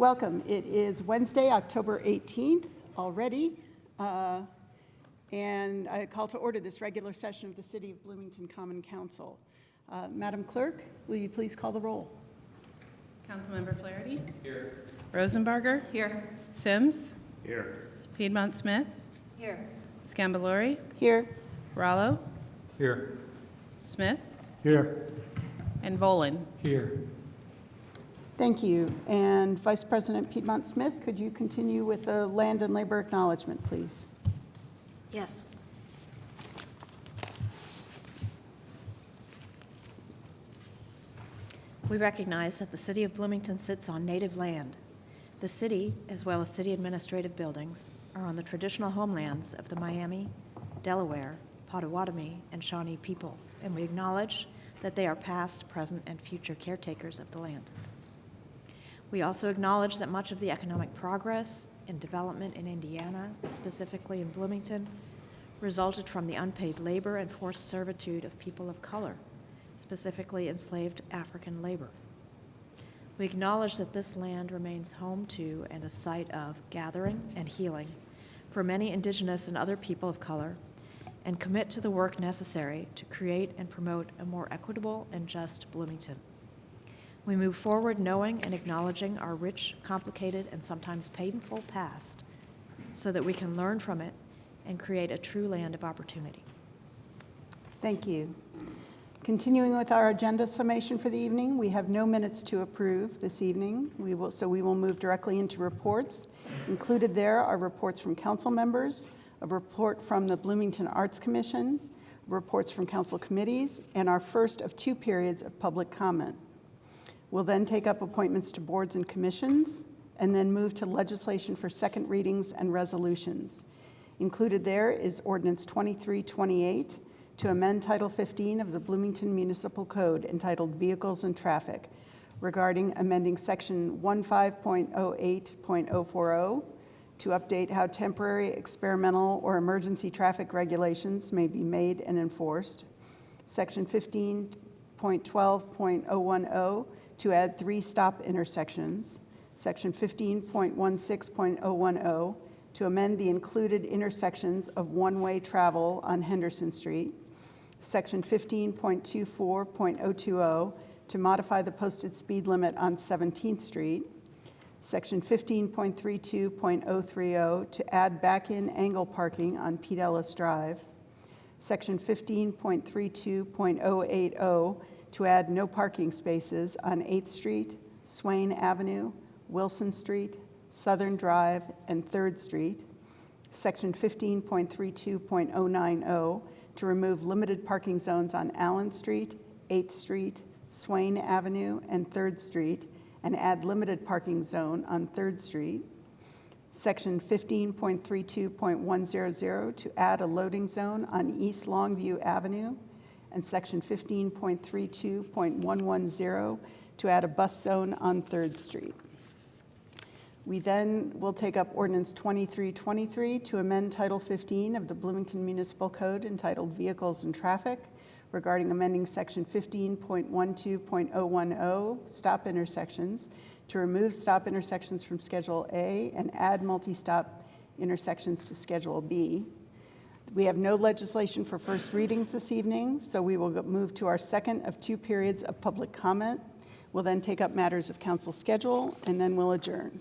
Welcome. It is Wednesday, October 18th already, and I call to order this regular session of the City of Bloomington Common Council. Madam Clerk, will you please call the roll? Councilmember Flaherty? Here. Rosenbarger? Here. Sims? Here. Piedmont Smith? Here. Scambalori? Here. Rallo? Here. Smith? Here. And Volin? Here. Thank you. And Vice President Piedmont Smith, could you continue with the land and labor acknowledgement, please? Yes. We recognize that the City of Bloomington sits on native land. The city, as well as city administrative buildings, are on the traditional homelands of the Miami, Delaware, Potawatomi, and Shawnee people, and we acknowledge that they are past, present, and future caretakers of the land. We also acknowledge that much of the economic progress and development in Indiana, and specifically in Bloomington, resulted from the unpaid labor and forced servitude of people of color, specifically enslaved African labor. We acknowledge that this land remains home to and a site of gathering and healing for many indigenous and other people of color, and commit to the work necessary to create and promote a more equitable and just Bloomington. We move forward knowing and acknowledging our rich, complicated, and sometimes painful past so that we can learn from it and create a true land of opportunity. Thank you. Continuing with our agenda summation for the evening, we have no minutes to approve this evening. We will move directly into reports. Included there are reports from council members, a report from the Bloomington Arts Commission, reports from council committees, and our first of two periods of public comment. We'll then take up appointments to boards and commissions, and then move to legislation for second readings and resolutions. Included there is Ordinance 2328 to amend Title 15 of the Bloomington Municipal Code entitled Vehicles and Traffic regarding amending Section 15.08.040 to update how temporary, experimental, or emergency traffic regulations may be made and enforced. Section 15.12.010 to add 3 stop intersections. Section 15.16.010 to amend the included intersections of one-way travel on Henderson Street. Section 15.24.020 to modify the posted speed limit on 17th Street. Section 15.32.030 to add back-in angle parking on Pete Ellis Drive. Section 15.32.080 to add no parking spaces on 8th Street, Swain Avenue, Wilson Street, Southern Drive, and 3rd Street. Section 15.32.090 to remove limited parking zones on Allen Street, 8th Street, Swain Avenue, and 3rd Street, and add limited parking zone on 3rd Street. Section 15.32.100 to add a loading zone on East Longview Avenue, and Section 15.32.110 to add a bus zone on 3rd Street. We then will take up Ordinance 2323 to amend Title 15 of the Bloomington Municipal Code entitled Vehicles and Traffic regarding amending Section 15.12.010 stop intersections to remove stop intersections from Schedule A and add multi-stop intersections to Schedule B. We have no legislation for first readings this evening, so we will move to our second of two periods of public comment. We'll then take up matters of council schedule, and then we'll adjourn.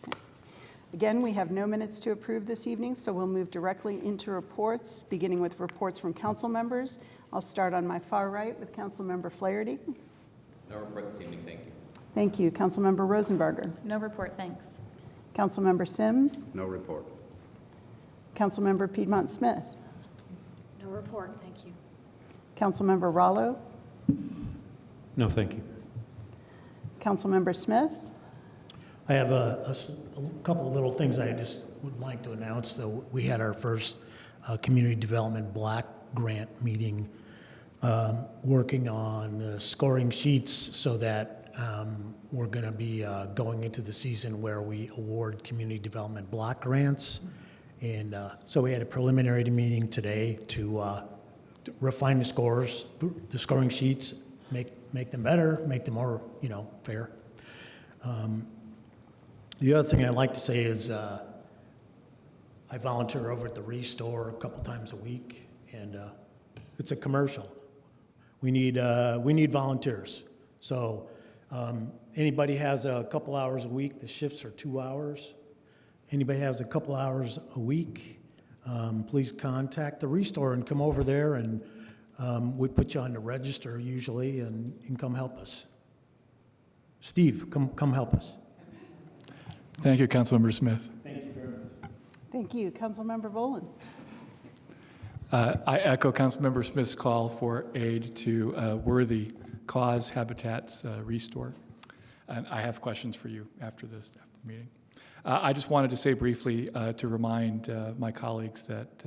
Okay. Again, we have no minutes to approve this evening, so we'll move directly into reports, beginning with reports from council members. I'll start on my far right with Councilmember Flaherty. No report this evening, thank you. Thank you. Councilmember Rosenbarger. No report, thanks. Councilmember Sims. No report. Councilmember Piedmont Smith. No report, thank you. Councilmember Rallo. No, thank you. Councilmember Smith. I have a couple of little things I just would like to announce. So we had our first Community Development Black Grant meeting working on scoring sheets so that we're going to be going into the season where we award Community Development Block Grants. And so we had a preliminary meeting today to refine the scores, the scoring sheets, make them better, make them more, fair. The other thing I'd like to say is I volunteer over at the Restore a couple times a week, and it's a commercial. We need volunteers. So anybody has a couple hours a week, the shifts are 2 hours. Anybody has a couple hours a week, please contact the Restore and come over there, and we put you on the register usually, and you can come help us. Steve, come help us. Thank you, Councilmember Smith. Thank you. Councilmember Volin. I echo Councilmember Smith's call for aid to worthy cause Habitats Restore. And I have questions for you after the meeting. I just wanted to say briefly to remind my colleagues that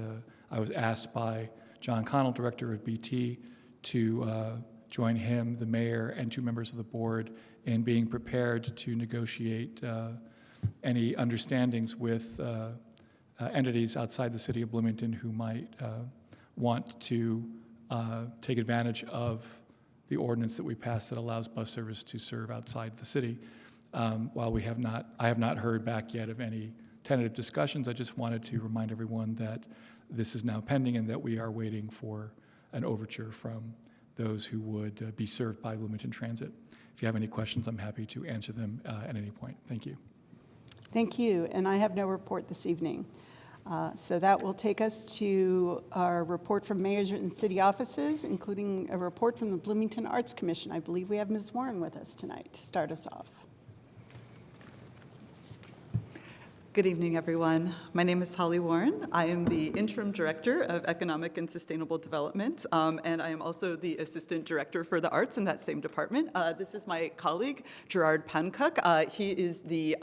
I was asked by John Connell, Director of BT, to join him, the mayor, and 2 members of the board in being prepared to negotiate any understandings with entities outside the city of Bloomington who might want to take advantage of the ordinance that we passed that allows bus service to serve outside the city. While I have not heard back yet of any tentative discussions, I just wanted to remind everyone that this is now pending and that we are waiting for an overture from those who would be served by Bloomington Transit. If you have any questions, I'm happy to answer them at any point. Thank you. Thank you, and I have no report this evening. So that will take us to our report from mayors and city offices, including a report from the Bloomington Arts Commission. I believe we have Ms. Warren with us tonight to start us off. Good evening, everyone. My name is Holly Warren. I am the Interim Director of Economic and Sustainable Development, and I am also the Assistant Director for the Arts in that same department. This is my colleague, Gerard Pankuk. He is the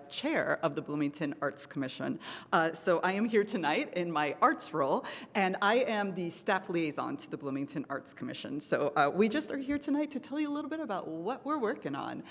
Chair of the Bloomington Arts Commission. So I am here tonight in my arts role, and I am the staff liaison to the Bloomington Arts Commission. So we just are here tonight to tell you a little bit about what we're working on.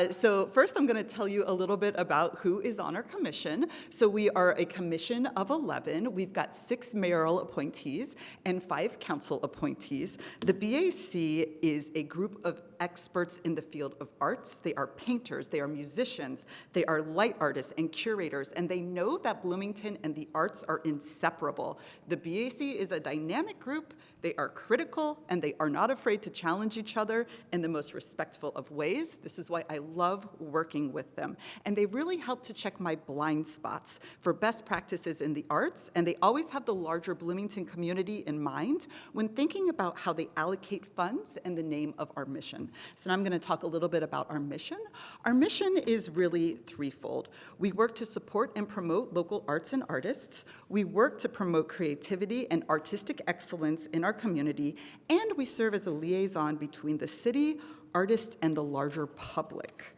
So first, I'm going to tell you a little bit about who is on our commission. So we are a commission of 11. We've got 6 mayoral appointees and 5 council appointees. The BAC is a group of experts in the field of arts. They are painters, they are musicians, they are light artists and curators, and they know that Bloomington and the arts are inseparable. The BAC is a dynamic group. They are critical, and they are not afraid to challenge each other in the most respectful of ways. This is why I love working with them. And they really help to check my blind spots for best practices in the arts, and they always have the larger Bloomington community in mind when thinking about how they allocate funds in the name of our mission. So now I'm going to talk a little bit about our mission. Our mission is really threefold. We work to support and promote local arts and artists. We work to promote creativity and artistic excellence in our community, and we serve as a liaison between the city, artists, and the larger public.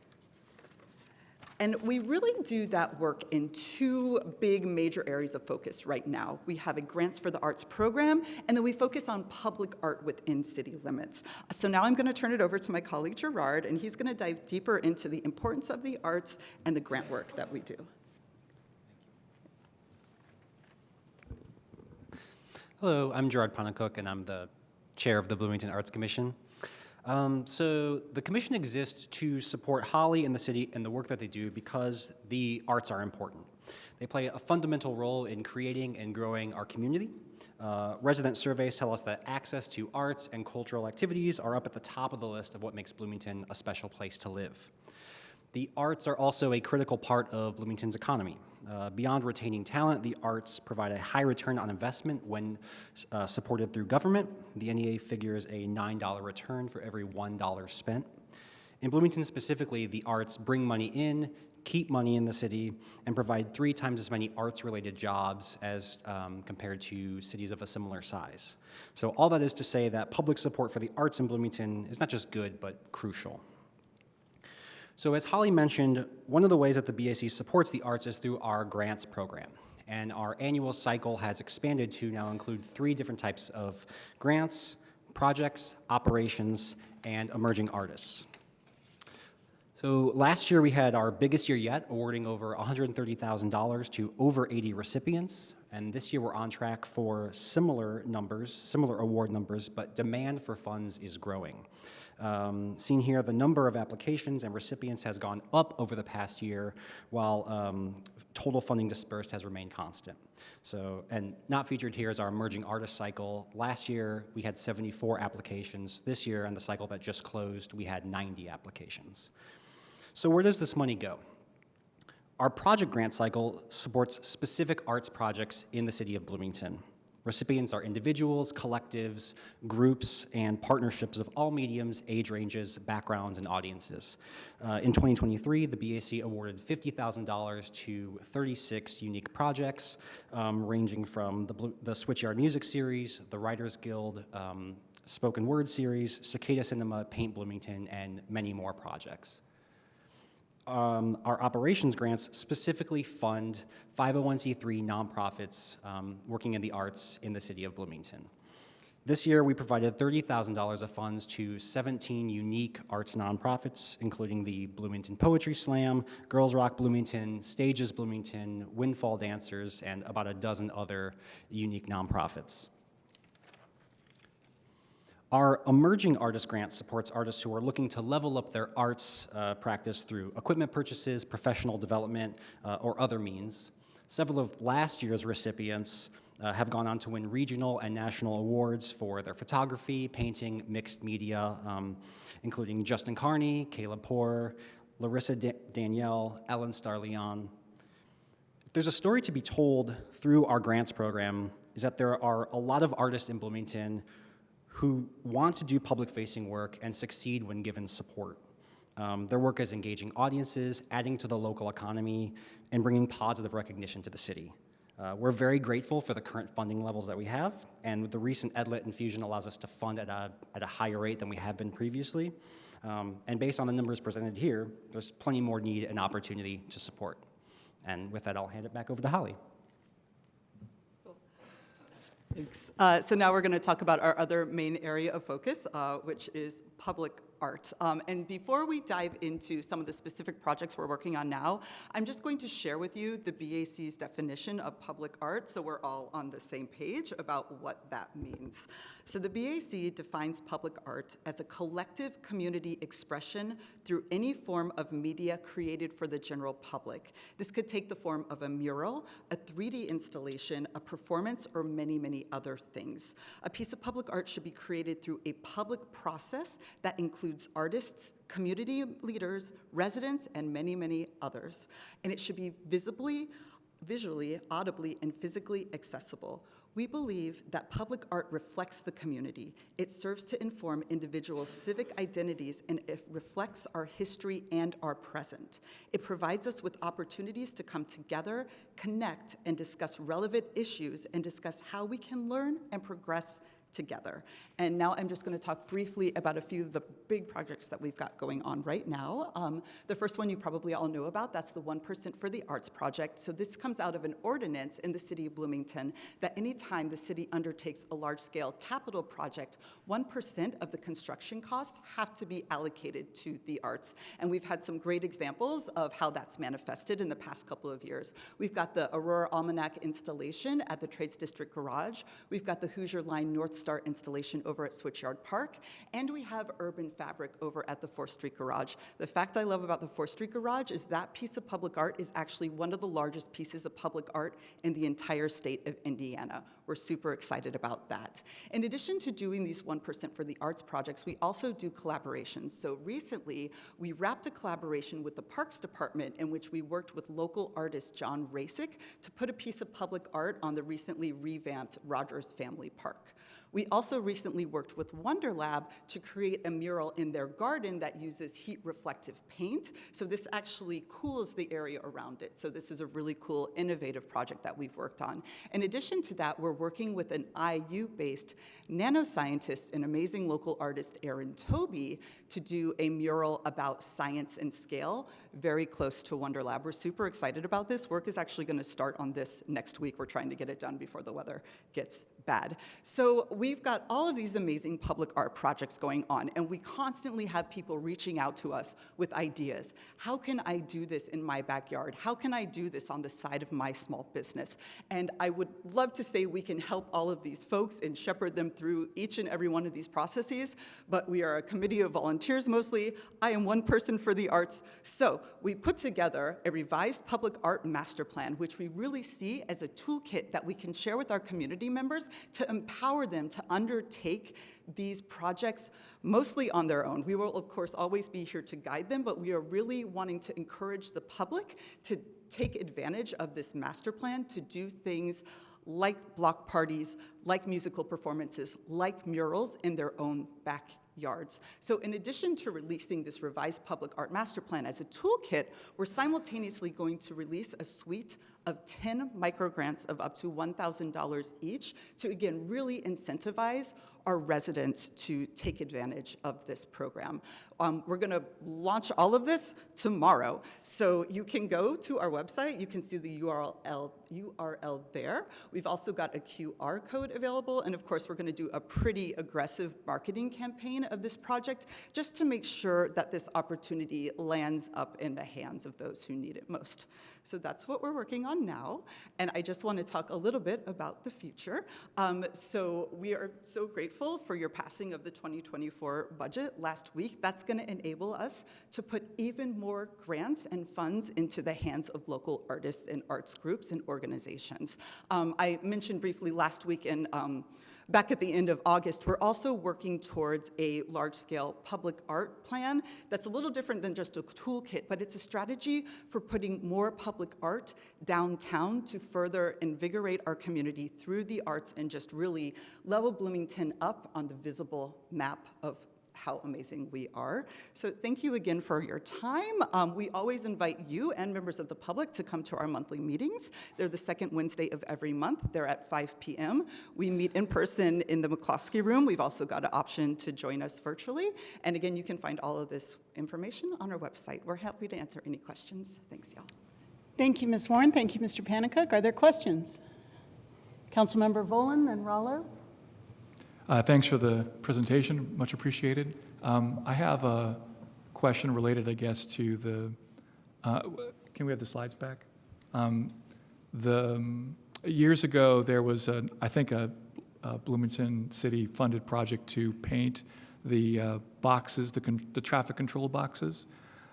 And we really do that work in 2 big major areas of focus right now. We have a Grants for the Arts program, and then we focus on public art within city limits. So now I'm going to turn it over to my colleague Gerard, and he's going to dive deeper into the importance of the arts and the grant work that we do. Hello, I'm Gerard Pankuk, and I'm the chair of the Bloomington Arts Commission. So the commission exists to support Holly and the city and the work that they do because the arts are important. They play a fundamental role in creating and growing our community. Resident surveys tell us that access to arts and cultural activities are up at the top of the list of what makes Bloomington a special place to live. The arts are also a critical part of Bloomington's economy. Beyond retaining talent, the arts provide a high return on investment when supported through government. The NEA figures a $9 return for every $1 spent. In Bloomington specifically, the arts bring money in, keep money in the city, and provide 3 times as many arts-related jobs as compared to cities of a similar size. So all that is to say that public support for the arts in Bloomington is not just good, but crucial. So as Holly mentioned, one of the ways that the BAC supports the arts is through our grants program. And our annual cycle has expanded to now include 3 different types of grants, projects, operations, and emerging artists. So last year we had our biggest year yet, awarding over $130,000 to over 80 recipients. And this year we're on track for similar award numbers, but demand for funds is growing. Seen here, the number of applications and recipients has gone up over the past year, while total funding dispersed has remained constant. So, and not featured here is our emerging artist cycle. Last year, we had 74 applications. This year, in the cycle that just closed, we had 90 applications. So where does this money go? Our project grant cycle supports specific arts projects in the city of Bloomington. Recipients are individuals, collectives, groups, and partnerships of all mediums, age ranges, backgrounds, and audiences. In 2023, the BAC awarded $50,000 to 36 unique projects, ranging from the Switchyard Music Series, the Writers Guild, Spoken Word Series, Cicada Cinema, Paint Bloomington, and many more projects. Our operations grants specifically fund 501c3 nonprofits working in the arts in the city of Bloomington. This year, we provided $30,000 of funds to 17 unique arts nonprofits, including the Bloomington Poetry Slam, Girls Rock Bloomington, Stages Bloomington, Windfall Dancers, and about a dozen other unique nonprofits. Our Emerging Artist Grant supports artists who are looking to level up their arts practice through equipment purchases, professional development, or other means. Several of last year's recipients have gone on to win regional and national awards for their photography, painting, mixed media, including Justin Carney, Caleb Poor, Larissa Danielle, Ellen Starleon. If there's a story to be told through our grants program, is that there are a lot of artists in Bloomington who want to do public-facing work and succeed when given support. Their work is engaging audiences, adding to the local economy, and bringing positive recognition to the city. We're very grateful for the current funding levels that we have, and the recent EDLIT infusion allows us to fund at a higher rate than we have been previously. And based on the numbers presented here, there's plenty more need and opportunity to support. And with that, I'll hand it back over to Holly. Thanks. So now we're going to talk about our other main area of focus, which is public art. And before we dive into some of the specific projects we're working on now, I'm just going to share with you the BAC's definition of public art so we're all on the same page about what that means. So the BAC defines public art as a collective community expression through any form of media created for the general public. This could take the form of a mural, a 3D installation, a performance, or many, many other things. A piece of public art should be created through a public process that includes artists, community leaders, residents, and many, many others. And it should be visually, audibly, and physically accessible. We believe that public art reflects the community. It serves to inform individuals' civic identities, and it reflects our history and our present. It provides us with opportunities to come together, connect, and discuss relevant issues, and discuss how we can learn and progress together. And now I'm just going to talk briefly about a few of the big projects that we've got going on right now. The first one you probably all know about, that's the 1% for the Arts project. So this comes out of an ordinance in the city of Bloomington that anytime the city undertakes a large-scale capital project, 1% of the construction costs have to be allocated to the arts. And we've had some great examples of how that's manifested in the past couple of years. We've got the Aurora Almanac installation at the Trades District Garage. We've got the Hoosier Line North Star installation over at Switchyard Park, and we have Urban Fabric over at the 4th Street Garage. The fact I love about the 4th Street Garage is that piece of public art is actually one of the largest pieces of public art in the entire state of Indiana. We're super excited about that. In addition to doing these 1% for the Arts projects, we also do collaborations. So recently, we wrapped a collaboration with the Parks Department in which we worked with local artist John Rasick to put a piece of public art on the recently revamped Rogers Family Park. We also recently worked with Wonder Lab to create a mural in their garden that uses heat-reflective paint. So this actually cools the area around it. So this is a really cool, innovative project that we've worked on. In addition to that, we're working with an IU-based nanoscientist, an amazing local artist, Aaron Toby, to do a mural about science and scale, very close to Wonder Lab. We're super excited about this. Work is actually going to start on this next week. We're trying to get it done before the weather gets bad. So we've got all of these amazing public art projects going on, and we constantly have people reaching out to us with ideas. How can I do this in my backyard? How can I do this on the side of my small business? And I would love to say we can help all of these folks and shepherd them through each and every one of these processes, but we are a committee of volunteers mostly. I am one person for the arts. So we put together a revised public art master plan, which we really see as a toolkit that we can share with our community members to empower them to undertake these projects mostly on their own. We will, of course, always be here to guide them, but we are really wanting to encourage the public to take advantage of this master plan to do things like block parties, like musical performances, like murals in their own backyards. So in addition to releasing this revised public art master plan as a toolkit, we're simultaneously going to release a suite of 10 microgrants of up to $1,000 each to, again, really incentivize our residents to take advantage of this program. We're going to launch all of this tomorrow. So you can go to our website. You can see the URL there. We've also got a QR code available. And of course, we're going to do a pretty aggressive marketing campaign of this project just to make sure that this opportunity lands up in the hands of those who need it most. So that's what we're working on now. And I just want to talk a little bit about the future. So we are so grateful for your passing of the 2024 budget last week. That's going to enable us to put even more grants and funds into the hands of local artists and arts groups and organizations. I mentioned briefly last week back at the end of August, we're also working towards a large-scale public art plan that's a little different than just a toolkit, but it's a strategy for putting more public art downtown to further invigorate our community through the arts and just really level Bloomington up on the visible map of how amazing we are. So thank you again for your time. We always invite you and members of the public to come to our monthly meetings. They're the second Wednesday of every month. They're at 5 p.m. We meet in person in the McCloskey room. We've also got an option to join us virtually. And again, you can find all of this information on our website. We're happy to answer any questions. Thanks, y'all. Thank you, Ms. Warren. Thank you, Mr. Panicook. Are there questions? Councilmember Volan, then Rallo. Thanks for the presentation, much appreciated. I have a question related, I guess, to the, can we have the slides back? Years ago, there was, I think, a Bloomington City funded project to paint the boxes, the traffic control boxes.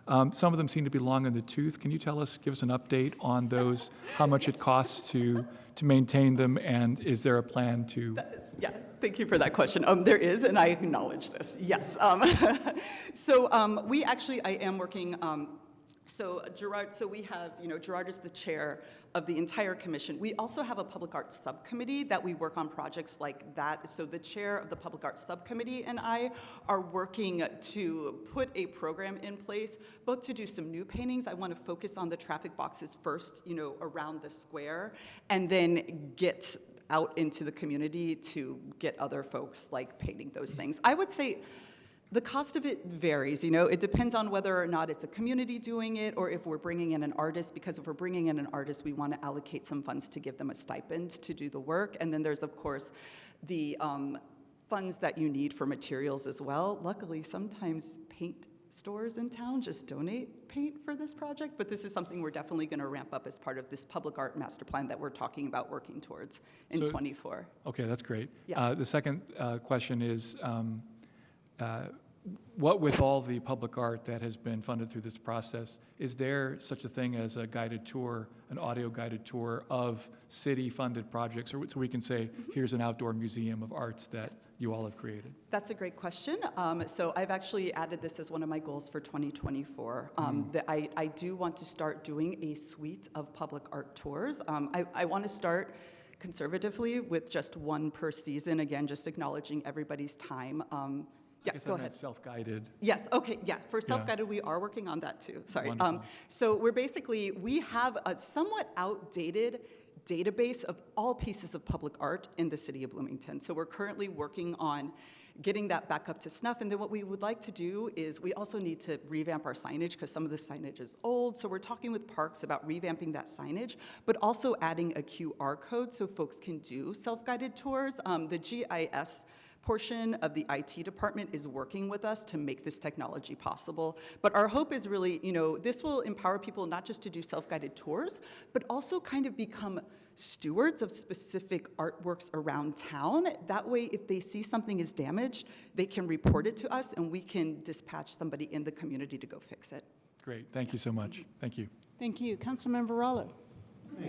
Some of them seem to be long in the tooth. Can you give us an update on those, how much it costs to maintain them, and is there a plan to? Yeah, thank you for that question. There is, and I acknowledge this, yes. So we actually, I am working, so Gerard, so we have, Gerard is the chair of the entire commission. We also have a public arts subcommittee that we work on projects like that. So the chair of the public arts subcommittee and I are working to put a program in place, both to do some new paintings. I want to focus on the traffic boxes first, around the square, and then get out into the community to get other folks like painting those things. I would say the cost of it varies, it depends on whether or not it's a community doing it or if we're bringing in an artist, because if we're bringing in an artist, we want to allocate some funds to give them a stipend to do the work. And then there's, of course, the funds that you need for materials as well. Luckily, sometimes paint stores in town just donate paint for this project, but this is something we're definitely going to ramp up as part of this public art master plan that we're talking about working towards in 24. Okay, that's great. Yeah. The second question is, what with all the public art that has been funded through this process, is there such a thing as a guided tour, an audio guided tour of city-funded projects, or so we can say, here's an outdoor museum of arts that you all have created? That's a great question. So I've actually added this as one of my goals for 2024. That I do want to start doing a suite of public art tours. I want to start conservatively with just one per season, again, just acknowledging everybody's time. Yeah, go ahead. Self-guided. Yes, okay, yeah, for self-guided, we are working on that too, sorry. Wonderful. So we have a somewhat outdated database of all pieces of public art in the city of Bloomington. So we're currently working on getting that back up to snuff. And then what we would like to do is we also need to revamp our signage because some of the signage is old. So we're talking with parks about revamping that signage, but also adding a QR code so folks can do self-guided tours. The GIS portion of the IT department is working with us to make this technology possible. But our hope is really, this will empower people not just to do self-guided tours, but also kind of become stewards of specific artworks around town. That way, if they see something is damaged, they can report it to us and we can dispatch somebody in the community to go fix it. Great, thank you so much. Thank you. Thank you. Councilmember Rallo.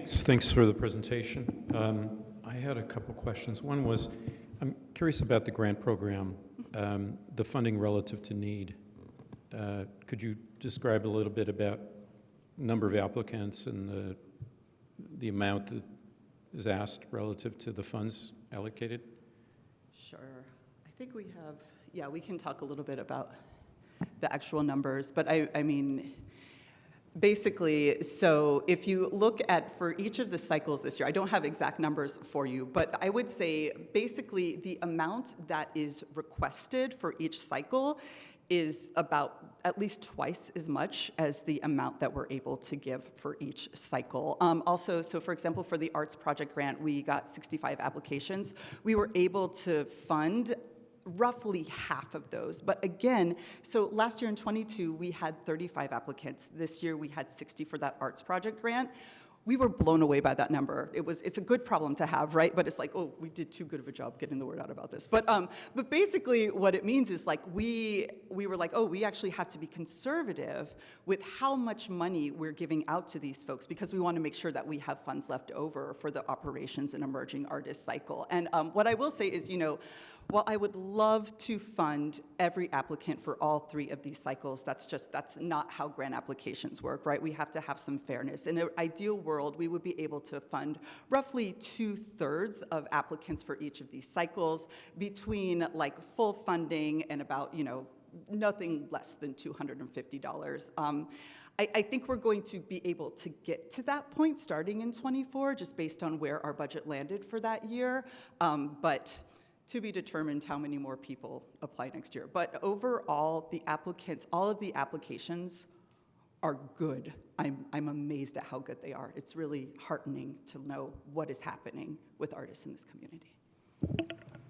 Thanks for the presentation. I had a couple questions. One was, I'm curious about the grant program, the funding relative to need. Could you describe a little bit about number of applicants and the amount that is asked relative to the funds allocated? Sure. I think we have, we can talk a little bit about the actual numbers, but I mean, basically, so if you look at for each of the cycles this year, I don't have exact numbers for you, but I would say basically the amount that is requested for each cycle is about at least twice as much as the amount that we're able to give for each cycle. Also, so for example, for the Arts Project Grant, we got 65 applications. We were able to fund roughly half of those. But again, so last year in '22, we had 35 applicants. This year, we had 60 for that Arts Project Grant. We were blown away by that number. It's a good problem to have, right? But it's like, oh, we did too good of a job getting the word out about this. But basically what it means is like we were like, oh, we actually have to be conservative with how much money we're giving out to these folks because we want to make sure that we have funds left over for the operations and emerging artist cycle. And what I will say is, while I would love to fund every applicant for all three of these cycles, that's not how grant applications work, right? We have to have some fairness. In an ideal world, we would be able to fund roughly 2/3 of applicants for each of these cycles between like full funding and about, nothing less than $250. I think we're going to be able to get to that point starting in '24, just based on where our budget landed for that year. But to be determined how many more people apply next year. But overall, the applicants, all of the applications are good. I'm amazed at how good they are. It's really heartening to know what is happening with artists in this community.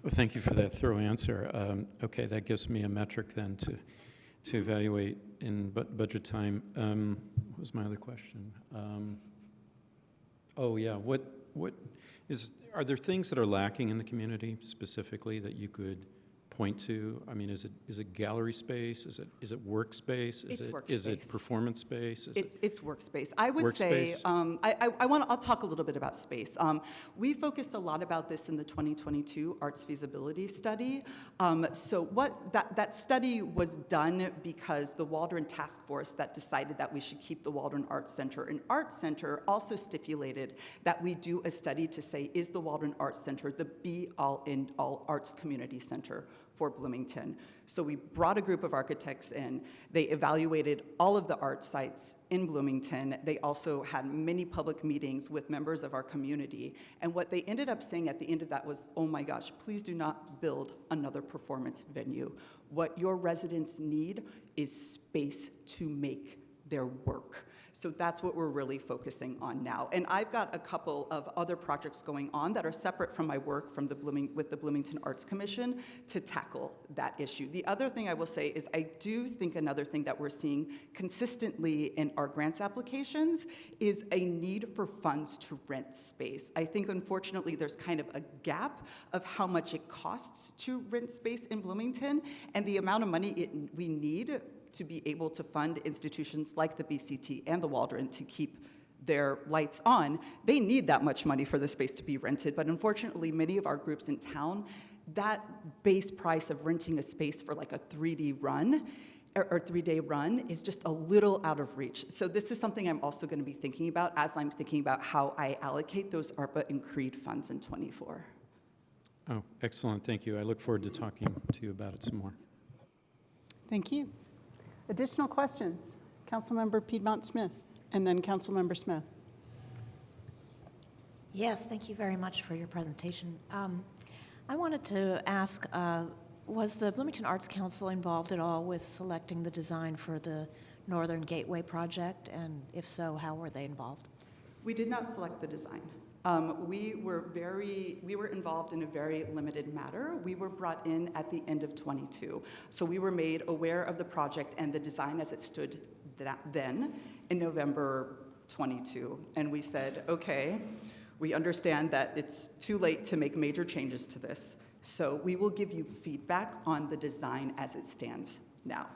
Well, thank you for that thorough answer. Okay, that gives me a metric then to evaluate in budget time. What was my other question? Are there things that are lacking in the community specifically that you could point to? I mean, is it gallery space? Is it workspace? Is it performance space? It's workspace. I would say I'll talk a little bit about space. We focused a lot about this in the 2022 Arts Feasibility Study. So what that study was done because the Waldron Task Force that decided that we should keep the Waldron Arts Center an arts center also stipulated that we do a study to say, is the Waldron Arts Center the be-all, end-all arts community center for Bloomington? So we brought a group of architects in. They evaluated all of the art sites in Bloomington. They also had many public meetings with members of our community. And what they ended up saying at the end of that was, oh my gosh, please do not build another performance venue. What your residents need is space to make their work. So that's what we're really focusing on now. And I've got a couple of other projects going on that are separate from my work with the Bloomington Arts Commission to tackle that issue. The other thing I will say is I do think another thing that we're seeing consistently in our grants applications is a need for funds to rent space. I think unfortunately there's kind of a gap of how much it costs to rent space in Bloomington and the amount of money we need to be able to fund institutions like the BCT and the Waldron to keep their lights on. They need that much money for the space to be rented, but unfortunately, many of our groups in town, that base price of renting a space for like a 3D run or 3-day run is just a little out of reach. So this is something I'm also going to be thinking about as I'm thinking about how I allocate those ARPA and CREED funds in '24. Oh, excellent, thank you. I look forward to talking to you about it some more. Thank you. Additional questions? Councilmember Piedmont Smith, and then Councilmember Smith. Yes, thank you very much for your presentation. I wanted to ask Was the Bloomington Arts Council involved at all with selecting the design for the Northern Gateway project? And if so, how were they involved? We did not select the design. We were involved in a very limited matter. We were brought in at the end of '22. So we were made aware of the project and the design as it stood then in November '22. And we said, okay, we understand that it's too late to make major changes to this. So we will give you feedback on the design as it stands now.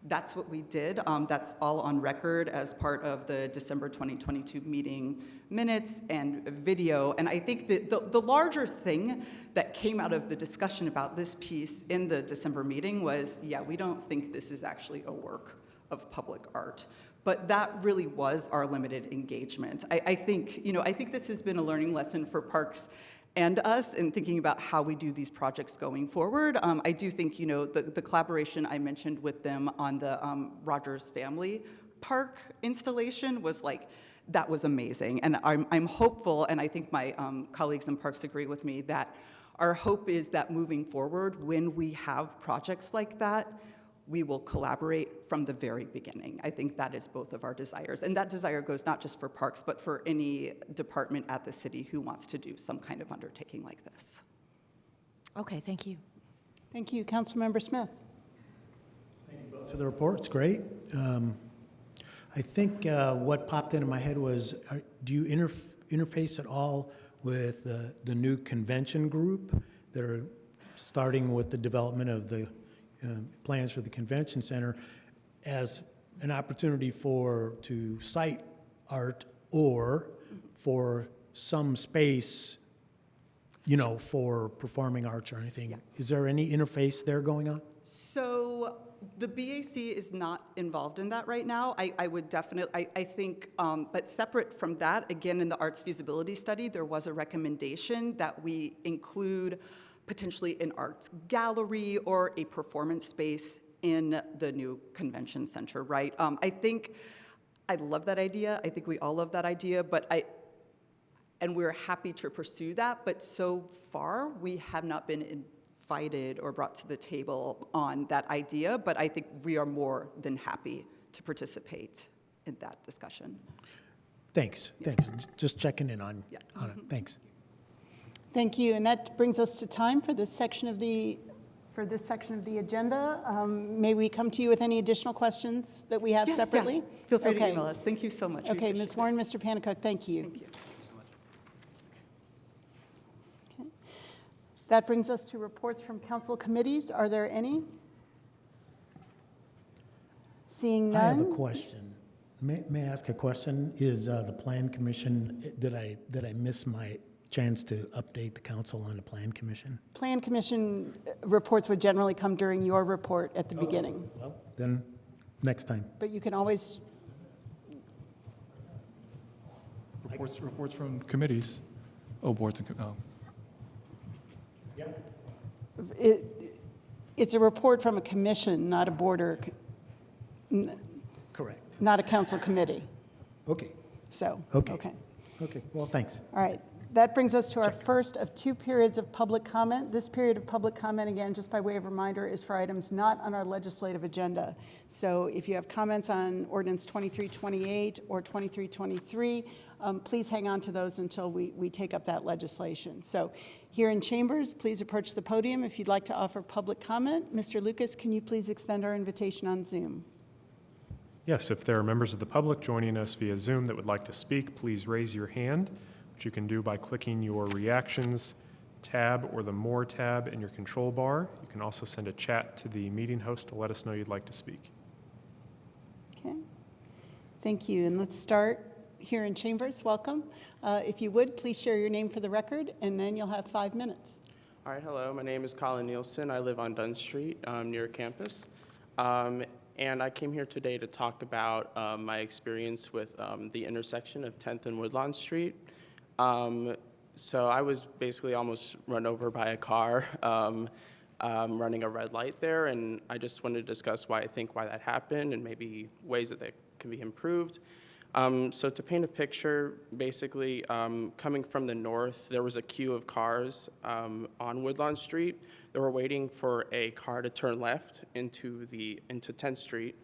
That's what we did. That's all on record as part of the December 2022 meeting minutes and video. And I think that the larger thing that came out of the discussion about this piece in the December meeting was, yeah, we don't think this is actually a work of public art. But that really was our limited engagement. I think this has been a learning lesson for Parks and us in thinking about how we do these projects going forward. I do think, the collaboration I mentioned with them on the Rogers Family Park installation was that was amazing. And I'm hopeful, and I think my colleagues in Parks agree with me, that our hope is that moving forward, when we have projects like that, we will collaborate from the very beginning. I think that is both of our desires. And that desire goes not just for Parks, but for any department at the city who wants to do some kind of undertaking like this. Okay, thank you. Thank you. Councilmember Smith. Thank you both for the report. It's great. I think what popped into my head was, do you interface at all with the new convention group that are starting with the development of the plans for the convention center as an opportunity to site art or for some space, for performing arts or anything? Yeah. Is there any interface there going on? So the BAC is not involved in that right now. I would definitely, I think, but separate from that, again, in the arts feasibility study, there was a recommendation that we include potentially an arts gallery or a performance space in the new convention center, right? I love that idea. I think we all love that idea, and we're happy to pursue that, but so far we have not been invited or brought to the table on that idea, but I think we are more than happy to participate in that discussion. Thanks. Just checking in on it. Thanks. Thank you. And that brings us to time for this section of the agenda. May we come to you with any additional questions that we have Yes, separately? yeah. Feel free to Okay. email us. Thank you so much. We Okay, appreciate Ms. it. Warren, Mr. Panicook, thank you. Thank you. Okay. That brings us to reports from council committees. Are there any? Seeing I have none? a question. May I ask a question? Is the Plan Commission, did I miss my chance to update the council on the Plan Commission? Plan Commission reports would generally come during your report at the beginning, Well, then, next time. but you can always, Reports from committees. Oh, boards and, Yeah. it's a report from a commission, not a board or, Correct. not a council committee. Okay. So, Okay. okay. Okay, well, thanks. All right. That brings us to our first of two periods of public comment. This period of public comment, again, just by way of reminder, is for items not on our legislative agenda. So if you have comments on ordinance 2328 or 2323, please hang on to those until we take up that legislation. So here in chambers, please approach the podium if you'd like to offer public comment. Mr. Lucas, can you please extend our invitation on Zoom? Yes, if there are members of the public joining us via Zoom that would like to speak, please raise your hand, which you can do by clicking your Reactions tab or the More tab in your control bar. You can also send a chat to the meeting host to let us know you'd like to speak. Okay. Thank you. And let's start here in chambers. Welcome. If you would, please share your name for the record, and then you'll have 5 minutes. All right, hello. My name is Colin Nielsen. I live on Dunn Street near campus. And I came here today to talk about my experience with the intersection of 10th and Woodlawn Street. So I was basically almost run over by a car running a red light there, and I just wanted to discuss why that happened and maybe ways that can be improved. So to paint a picture, basically, coming from the north, there was a queue of cars on Woodlawn Street. They were waiting for a car to turn left into 10th Street,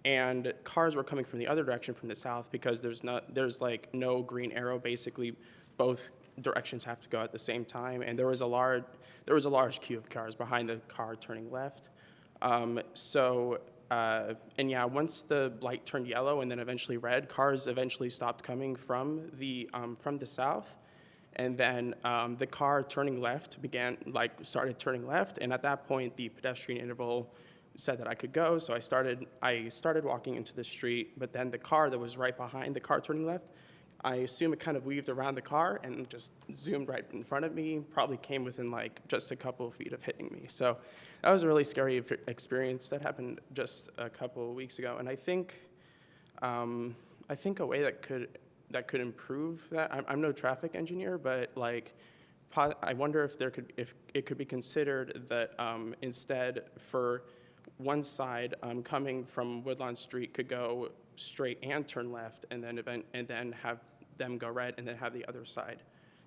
and cars were coming from the other direction, from the south, because there's like no green arrow. Basically, both directions have to go at the same time, and there was a large queue of cars behind the car turning left. And yeah, once the light turned yellow and then eventually red, cars eventually stopped coming from the south. And then the car turning left started turning left. And at that point, the pedestrian interval said that I could go. So I started walking into the street, but then the car that was right behind the car turning left, I assume it kind of weaved around the car and just zoomed right in front of me, probably came within like just a couple of feet of hitting me. So that was a really scary experience that happened just a couple of weeks ago. And I think a way that could improve that, I'm no traffic engineer, but like, I wonder if it could be considered that instead for one side coming from Woodlawn Street could go straight and turn left, and then have them go red, and then have the other side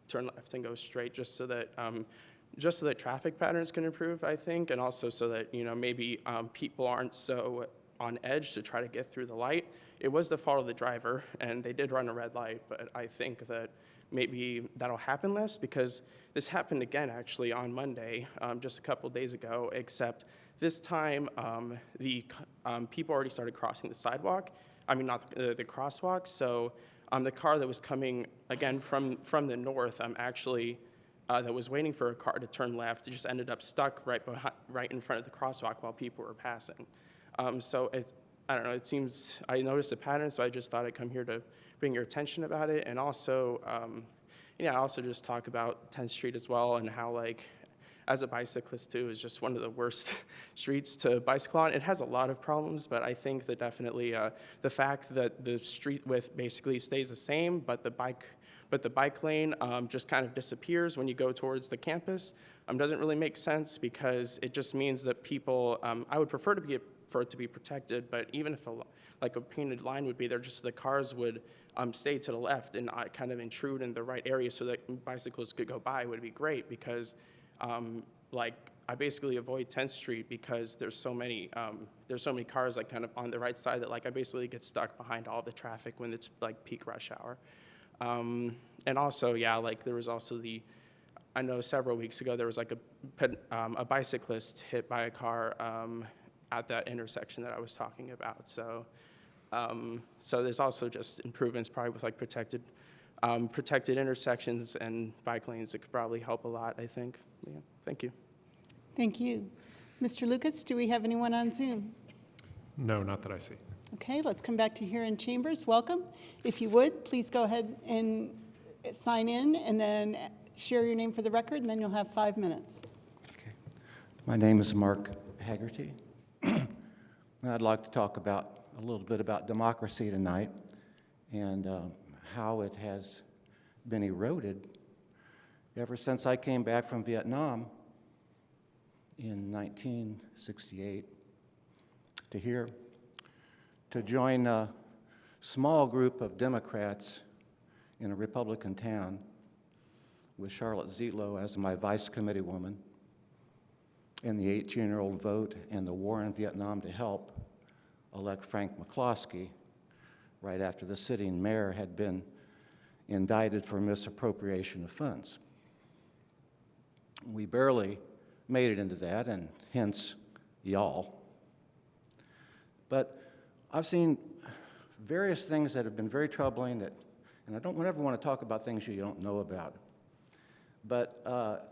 turn left and go straight, just so that traffic patterns can improve, I think, and also so that maybe people aren't so on edge to try to get through the light. It was the fault of the driver, and they did run a red light, but I think that maybe that'll happen less, because this happened again actually on Monday, just a couple days ago, except this time the people already started crossing the sidewalk. I mean, not the crosswalk. So the car that was coming again from the north, that was waiting for a car to turn left, just ended up stuck right in front of the crosswalk while people were passing. So I don't know. It seems I noticed a pattern, so I just thought I'd come here to bring your attention about it, and also, also just talk about 10th Street as well, and how as a bicyclist too, is just one of the worst streets to bicycle on. It has a lot of problems, but I think that definitely the fact that the street width basically stays the same, but the bike lane just kind of disappears when you go towards the campus doesn't really make sense, because it just means that people, I would prefer for it to be protected, but even if a painted line would be there, just so the cars would stay to the left and kind of intrude in the right area so that bicyclists could go by, would be great, because I basically avoid 10th Street because there's so many cars kind of on the right side that I basically get stuck behind all the traffic when it's peak rush hour. And also, there was also I know several weeks ago there was a bicyclist hit by a car at that intersection that I was talking about. So there's also just improvements probably with protected intersections and bike lanes that could probably help a lot, I think. Yeah, thank you. Thank you. Mr. Lucas, do we have anyone on Zoom? No, not that I see. Okay, let's come back to here in chambers. Welcome. If you would, please go ahead and sign in and then share your name for the record, and then you'll have 5 minutes. Okay. My name is Mark Haggerty. I'd like to talk a little bit about democracy tonight, and how it has been eroded ever since I came back from Vietnam in 1968 to join a small group of Democrats in a Republican town with Charlotte Zietlow as my vice committee woman, in the 18-year-old vote and the war in Vietnam to help elect Frank McCloskey right after the sitting mayor had been indicted for misappropriation of funds. We barely made it into that, and hence y'all. But I've seen various things that have been very troubling and I don't ever want to talk about things you don't know about. But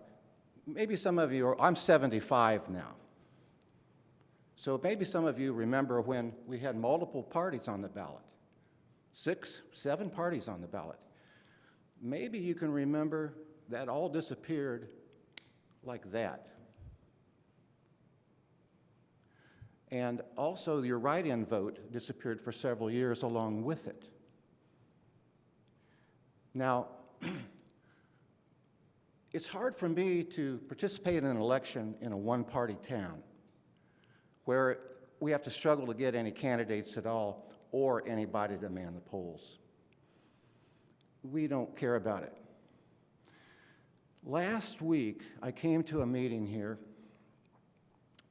maybe some of you I'm 75 now. So maybe some of you remember when we had multiple parties on the ballot. 6, 7 parties on the ballot. Maybe you can remember that all disappeared like that. And also your write-in vote disappeared for several years along with it. Now, it's hard for me to participate in an election in a one-party town where we have to struggle to get any candidates at all, or anybody to man the polls. We don't care about it. Last week, I came to a meeting here,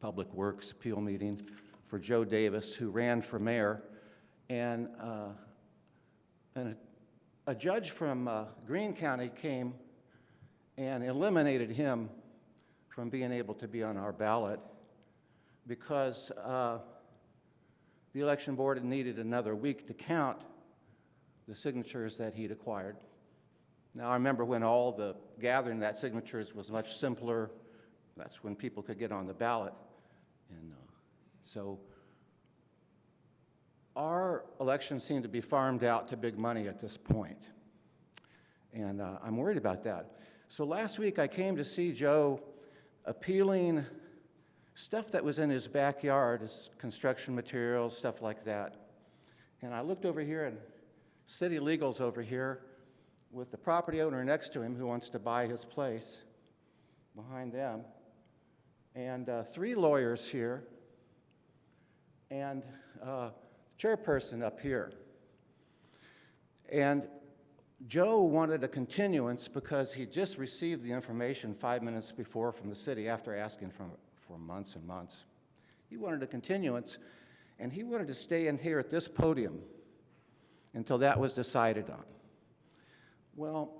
Public Works appeal meeting, for Joe Davis, who ran for mayor, and a judge from Greene County came and eliminated him from being able to be on our ballot because the election board had needed another week to count the signatures that he'd acquired. Now, I remember when all the gathering that signatures was much simpler. That's when people could get on the ballot. And so our elections seem to be farmed out to big money at this point. And I'm worried about that. So last week I came to see Joe appealing stuff that was in his backyard, his construction materials, stuff like that. And I looked over here, and City Legal's over here with the property owner next to him who wants to buy his place behind them, and 3 lawyers here, and chairperson up here. And Joe wanted a continuance because he just received the information 5 minutes before from the city after asking for months and months. He wanted a continuance, and he wanted to stay in here at this podium until that was decided on. Well,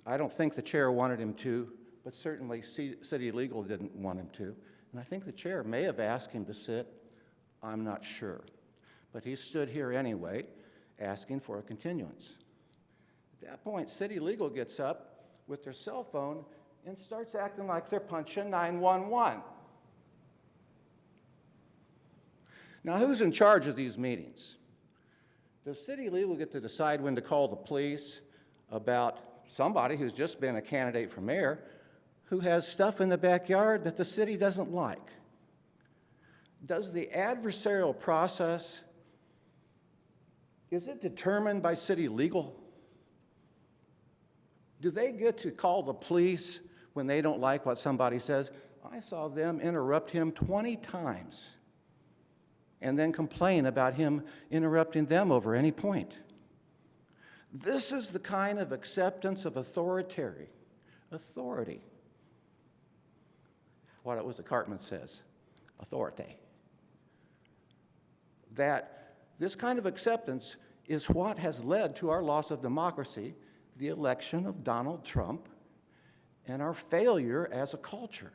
I don't think the chair wanted him to, but certainly City Legal didn't want him to. And I think the chair may have asked him to sit. I'm not sure. But he stood here anyway, asking for a continuance. At that point, City Legal gets up with their cell phone and starts acting like they're punching 911. Now, who's in charge of these meetings? Does City Legal get to decide when to call the police about somebody who's just been a candidate for mayor who has stuff in the backyard that the city doesn't like? Does the adversarial process, is it determined by City Legal? Do they get to call the police when they don't like what somebody says? I saw them interrupt him 20 times and then complain about him interrupting them over any point. This is the kind of acceptance of authority. What it was that Cartman says, authority. That this kind of acceptance is what has led to our loss of democracy, the election of Donald Trump, and our failure as a culture.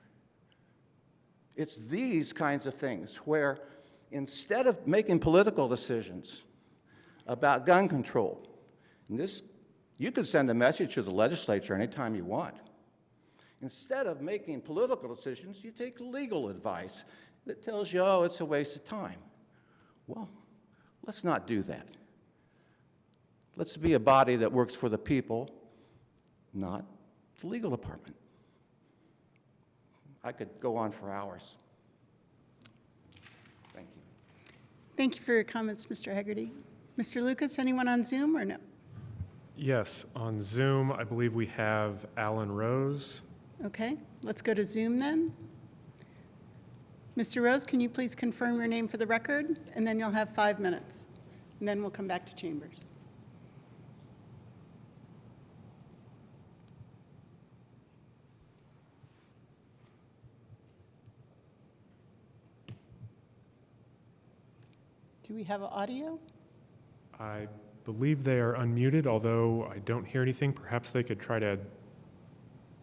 It's these kinds of things where instead of making political decisions about gun control, and this, you can send a message to the legislature anytime you want. Instead of making political decisions, you take legal advice that tells you, oh, it's a waste of time. Well, let's not do that. Let's be a body that works for the people, not the legal department. I could go on for hours. Thank you. Thank you for your comments, Mr. Hegarty. Mr. Lucas, anyone on Zoom or no? Yes, on Zoom, I believe we have Alan Rose. Okay, let's go to Zoom then. Mr. Rose, can you please confirm your name for the record? And then you'll have 5 minutes. And then we'll come back to Chambers. Do we have audio? I believe they are unmuted, although I don't hear anything. Perhaps they could try to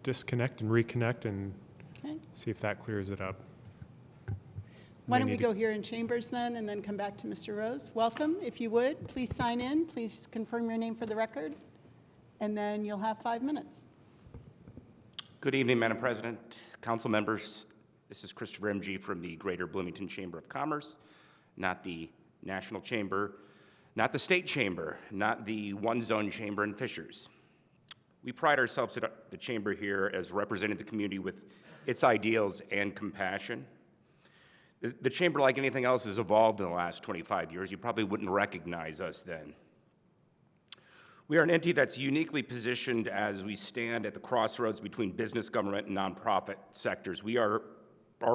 disconnect and reconnect and Okay. see if that clears it up. Why don't May we need go here in Chambers then, and then come back to Mr. Rose? Welcome, if you would. Please sign in. Please confirm your name for the record. And then you'll have 5 minutes. Good evening, Madam President, council members. This is Christopher M.G. from the Greater Bloomington Chamber of Commerce, not the National Chamber, not the State Chamber, not the one-zone chamber in Fishers. We pride ourselves at the chamber here as representing the community with its ideals and compassion. The chamber, like anything else, has evolved in the last 25 years. You probably wouldn't recognize us then. We are an entity that's uniquely positioned as we stand at the crossroads between business, government, and nonprofit sectors. Our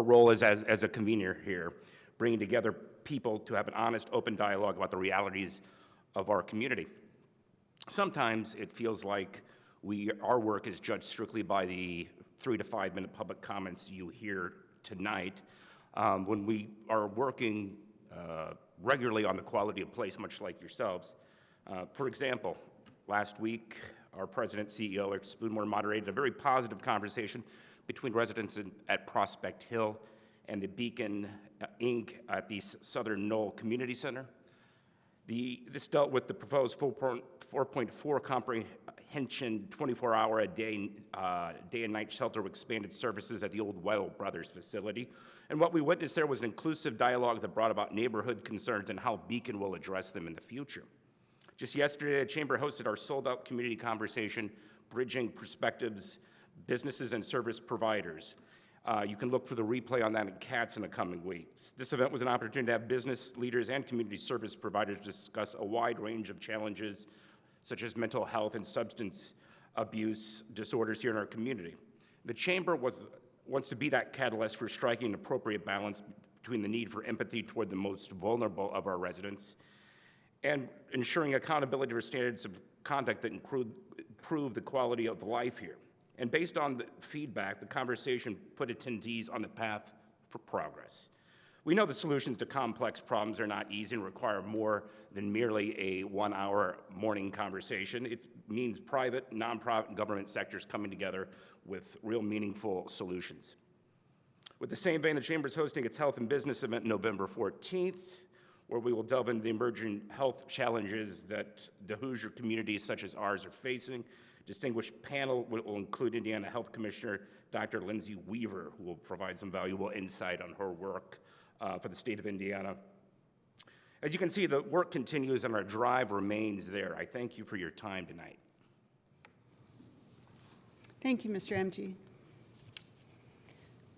role is as a convener here, bringing together people to have an honest, open dialogue about the realities of our community. Sometimes it feels like our work is judged strictly by the 3 to 5 minute public comments you hear tonight. When we are working regularly on the quality of place, much like yourselves. For example, last week, our president, CEO, Eric Spoonmore, moderated a very positive conversation between residents at Prospect Hill and the Beacon Inc. at the Southern Knoll Community Center. This dealt with the proposed 4.4 comprehension 24-hour a day and night shelter with expanded services at the old Weddle Brothers facility. And what we witnessed there was an inclusive dialogue that brought about neighborhood concerns and how Beacon will address them in the future. Just yesterday, the Chamber hosted our sold-out community conversation, Bridging Perspectives, Businesses and Service Providers. You can look for the replay on that at CATS in the coming weeks. This event was an opportunity to have business leaders and community service providers discuss a wide range of challenges, such as mental health and substance abuse disorders here in our community. The Chamber wants to be that catalyst for striking an appropriate balance between the need for empathy toward the most vulnerable of our residents and ensuring accountability for standards of conduct that improve the quality of life here. And based on the feedback, the conversation put attendees on the path for progress. We know the solutions to complex problems are not easy and require more than merely a 1-hour morning conversation. It means private, nonprofit, and government sectors coming together with real meaningful solutions. With the same vein, the Chamber is hosting its Health and Business event November 14th, where we will delve into the emerging health challenges that the Hoosier communities such as ours are facing. Distinguished panel will include Indiana Health Commissioner Dr. Lindsay Weaver, who will provide some valuable insight on her work for the state of Indiana. As you can see, the work continues and our drive remains there. I thank you for your time tonight. Thank you, Mr. MG.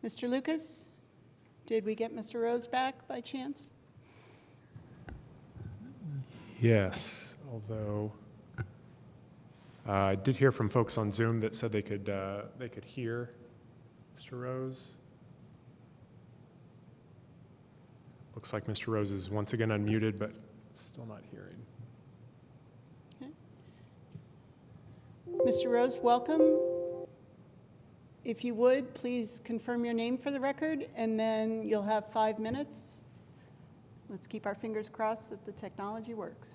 Mr. Lucas, did we get Mr. Rose back by chance? Yes, although I did hear from folks on Zoom that said they could hear Mr. Rose. Looks like Mr. Rose is once again unmuted, but still not hearing. Okay. Mr. Rose, welcome. If you would, please confirm your name for the record, and then you'll have 5 minutes. Let's keep our fingers crossed that the technology works.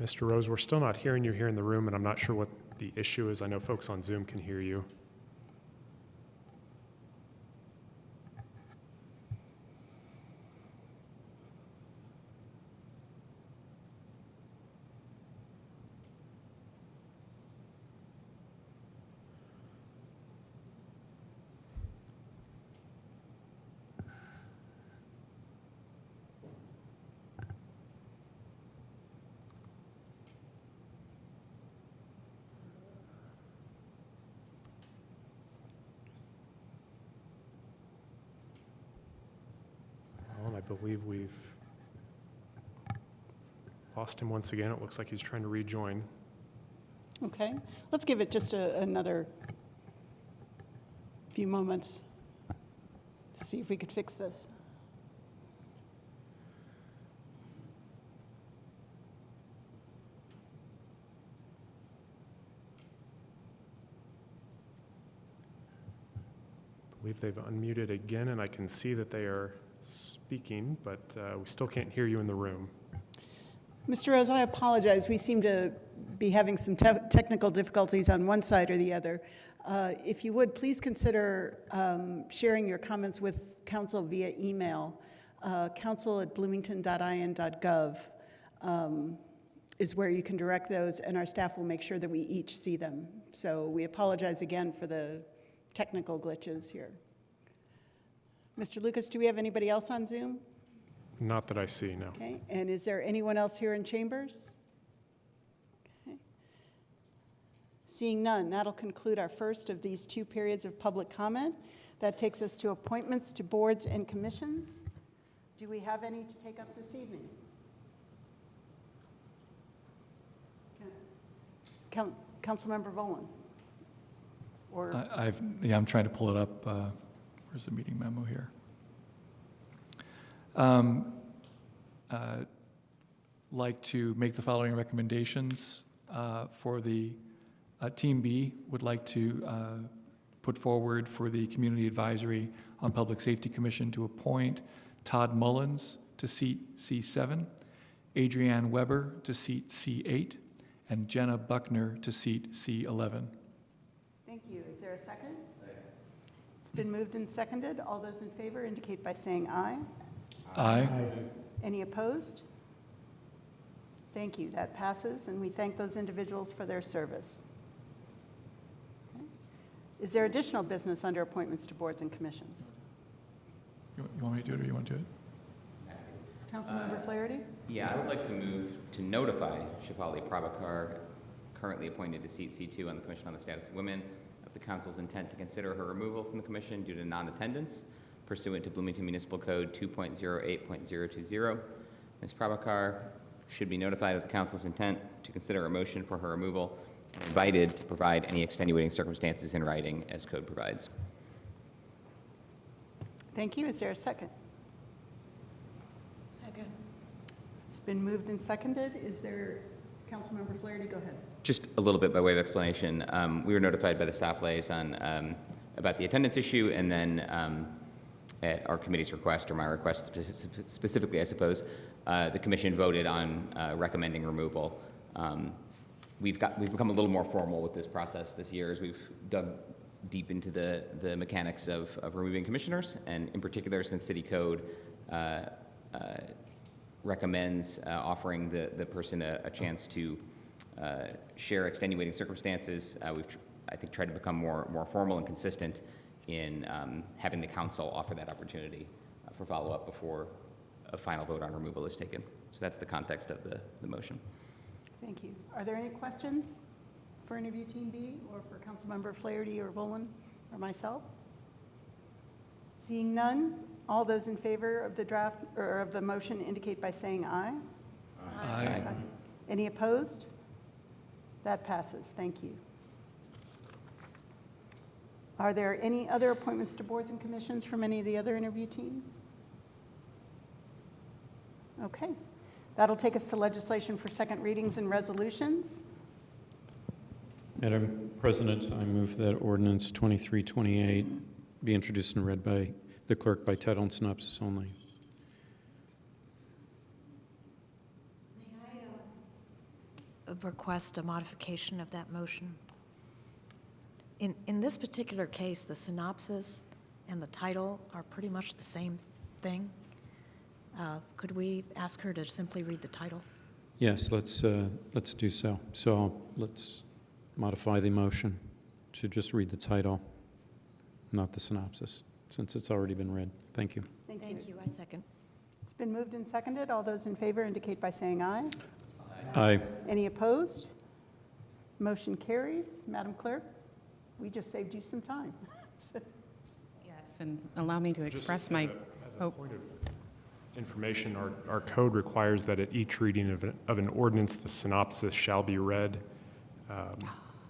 Mr. Rose, we're still not hearing you here in the room, and I'm not sure what the issue is. I know folks on Zoom can hear you. I believe we've lost him once again. It looks like he's trying to rejoin. Okay, let's give it just another few moments to see if we could fix this. I believe they've unmuted again, and I can see that they are speaking, but we still can't hear you in the room. Mr. Rose, I apologize. We seem to be having some technical difficulties on one side or the other. If you would, please consider sharing your comments with council via email. council@bloomington.in.gov is where you can direct those, and our staff will make sure that we each see them. So we apologize again for the technical glitches here. Mr. Lucas, do we have anybody else on Zoom? Not that I see, no. Okay, and is there anyone else here in chambers? Okay. Seeing none, that'll conclude our first of these 2 periods of public comment. That takes us to appointments to boards and commissions. Do we have any to take up this evening? Councilmember Volin? Or I'm trying to pull it up. Where's the meeting memo here? Like to make the following recommendations for the Team B. Would like to put forward for the Community Advisory on Public Safety Commission to appoint Todd Mullins to seat C7, Adrienne Weber to seat C8, and Jenna Buckner to seat C11. Thank you. Is there a second? It's been moved and seconded. All those in favor indicate by saying aye. Aye. Any opposed? Thank you. That passes, and we thank those individuals for their service. Okay. Is there additional business under appointments to boards and commissions? You want me to do it, or you want to do it? Councilmember Flaherty? Yeah, I would like to move to notify Shefali Prabhakar, currently appointed to seat C2 on the Commission on the Status of Women, of the council's intent to consider her removal from the commission due to non-attendance pursuant to Bloomington Municipal Code 2.08.020. Ms. Prabhakar should be notified of the council's intent to consider a motion for her removal and invited to provide any extenuating circumstances in writing as code provides. Thank you. Is there a second? Second. It's been moved and seconded. Is there, Councilmember Flaherty, go ahead. Just a little bit by way of explanation. We were notified by the staff liaison about the attendance issue, and then at our committee's request, or my request specifically, I suppose, the commission voted on recommending removal. We've become a little more formal with this process this year as we've dug deep into the mechanics of removing commissioners, and in particular, since City Code recommends offering the person a chance to share extenuating circumstances. We've, I think, tried to become more formal and consistent in having the council offer that opportunity for follow-up before a final vote on removal is taken. So that's the context of the motion. Thank you. Are there any questions for Interview Team B or for Councilmember Flaherty or Volin or myself? Seeing none, all those in favor of the draft or of the motion indicate by saying aye. Aye. Any opposed? That passes. Thank you. Are there any other appointments to boards and commissions from any of the other interview teams? Okay. That'll take us to legislation for second readings and resolutions. Madam President, I move that ordinance 2328 be introduced and read by the clerk by title and synopsis only. May I request a modification of that motion? In this particular case, the synopsis and the title are pretty much the same thing. Could we ask her to simply read the title? Yes, let's do so. So let's modify the motion to just read the title, not the synopsis, since it's already been read. Thank you. Thank you. I second. It's been moved and seconded. All those in favor indicate by saying aye. Aye. Any opposed? Motion carries. Madam Clerk, we just saved you some time. Yes, and allow me to express my, As a point of information, our code requires that at each reading of an ordinance, the synopsis shall be read.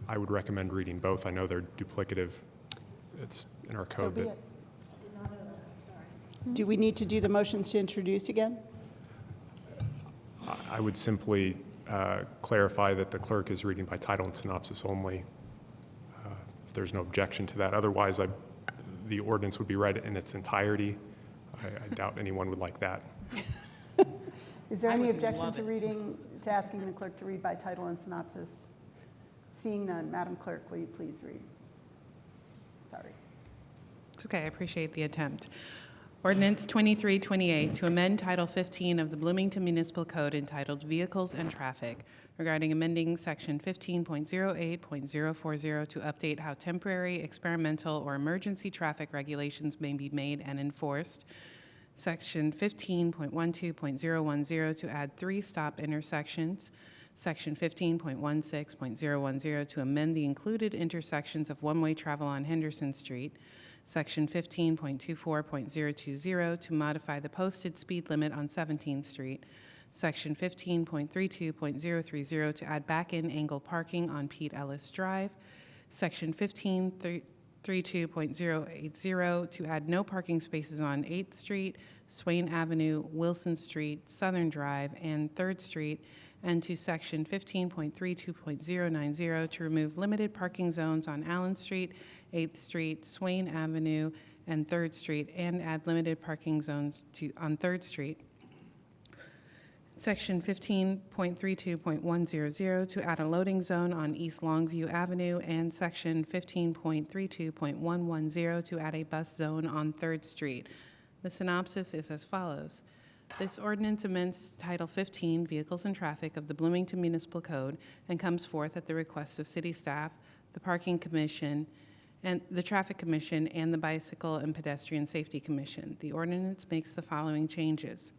I would recommend reading both. I know they're duplicative. It's in our So code be that it. Do we need to do the motions to introduce again? I would simply clarify that the clerk is reading by title and synopsis only, if there's no objection to that. Otherwise, the ordinance would be read in its entirety. I doubt anyone would like that. Is there I any would objection love to asking the clerk to read by title and synopsis? Seeing none, Madam Clerk, will you please read? Sorry. it's okay, I appreciate the attempt. Ordinance 2328 to amend Title 15 of the Bloomington Municipal Code entitled Vehicles and Traffic regarding amending Section 15.08.040 to update how temporary, experimental, or emergency traffic regulations may be made and enforced. Section 15.12.010 to add 3 stop intersections. Section 15.16.010 to amend the included intersections of one-way travel on Henderson Street. Section 15.24.020 to modify the posted speed limit on 17th Street, Section 15.32.030 to add back-in angle parking on Pete Ellis Drive, Section 15.32.080 to add no parking spaces on 8th Street, Swain Avenue, Wilson Street, Southern Drive, and 3rd Street, and to Section 15.32.090 to remove limited parking zones on Allen Street, 8th Street, Swain Avenue, and 3rd Street, and add limited parking zones on 3rd Street. Section 15.32.100 to add a loading zone on East Longview Avenue, and Section 15.32.110 to add a bus zone on 3rd Street. The synopsis is as follows. This ordinance amends Title 15, Vehicles and Traffic of the Bloomington Municipal Code, and comes forth at the request of city staff, the Parking Commission, and the Traffic Commission, and the Bicycle and Pedestrian Safety Commission. The ordinance makes the following changes.